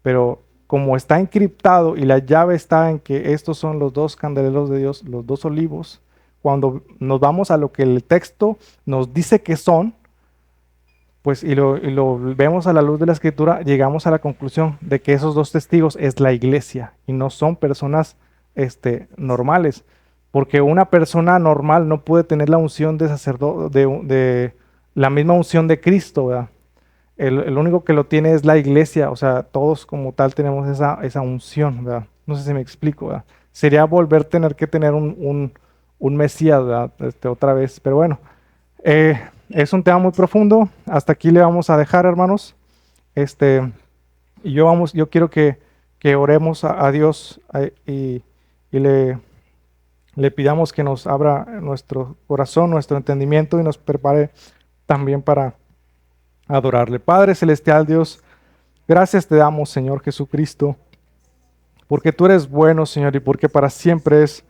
Pero como está encriptado y la llave está en que estos son los 2 candeleros de Dios, los 2 olivos, cuando nos vamos a lo que el texto nos dice que son, pues y lo vemos a la luz de la escritura, llegamos a la conclusión de que esos 2 testigos es la iglesia y no son personas normales. porque una persona normal no puede tener la unción de sacerdote, de la misma unción de Cristo, ¿verdad? El único que lo tiene es la iglesia, o sea, todos como tal tenemos esa unción, ¿verdad? No sé si me explico, ¿verdad? Sería volver a tener que tener un Mesías, ¿verdad? Otra vez, pero bueno, es un tema muy profundo, hasta aquí le vamos a dejar, hermanos, y yo quiero que oremos a Dios y le pidamos que nos abra nuestro corazón, nuestro entendimiento y nos prepare también para adorarle. Padre Celestial, Dios, gracias te damos, Señor Jesucristo, porque tú eres bueno, Señor, y porque para siempre es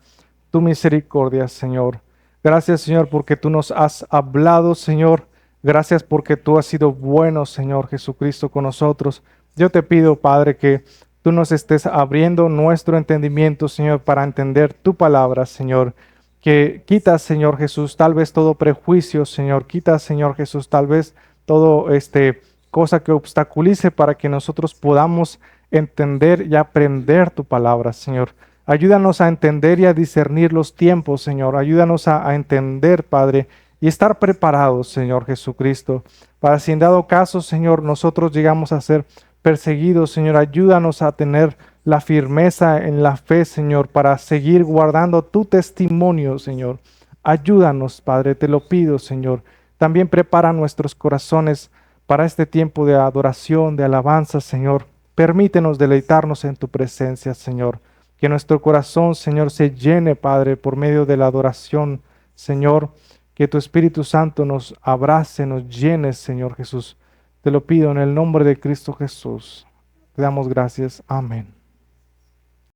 tu misericordia, Señor. Gracias, Señor, porque tú nos has hablado, Señor. Gracias porque tú has sido bueno, Señor Jesucristo, con nosotros. Yo te pido, Padre, que tú nos estés abriendo nuestro entendimiento, Señor, para entender tu palabra, Señor. Que quitas, Señor Jesús, tal vez todo prejuicio, Señor. Quitas, Señor Jesús, tal vez todo cosa que obstaculice para que nosotros podamos entender y aprender tu palabra, Señor. Ayúdanos a entender y a discernir los tiempos, Señor. Ayúdanos a entender, Padre, y estar preparados, Señor Jesucristo, para si en dado caso, Señor, nosotros llegamos a ser perseguidos, Señor. Ayúdanos a tener la firmeza en la fe, Señor, para seguir guardando tu testimonio, Señor. Ayúdanos, Padre, te lo pido, Señor. También prepara nuestros corazones para este tiempo de adoración, de alabanza, Señor. Permítenos deleitarnos en tu presencia, Señor. Que nuestro corazón, Señor, se llene, Padre, por medio de la adoración, Señor. Que tu Espíritu Santo nos abrace, nos llene, Señor Jesús. Te lo pido en el nombre de Cristo Jesús. Te damos gracias. Amén.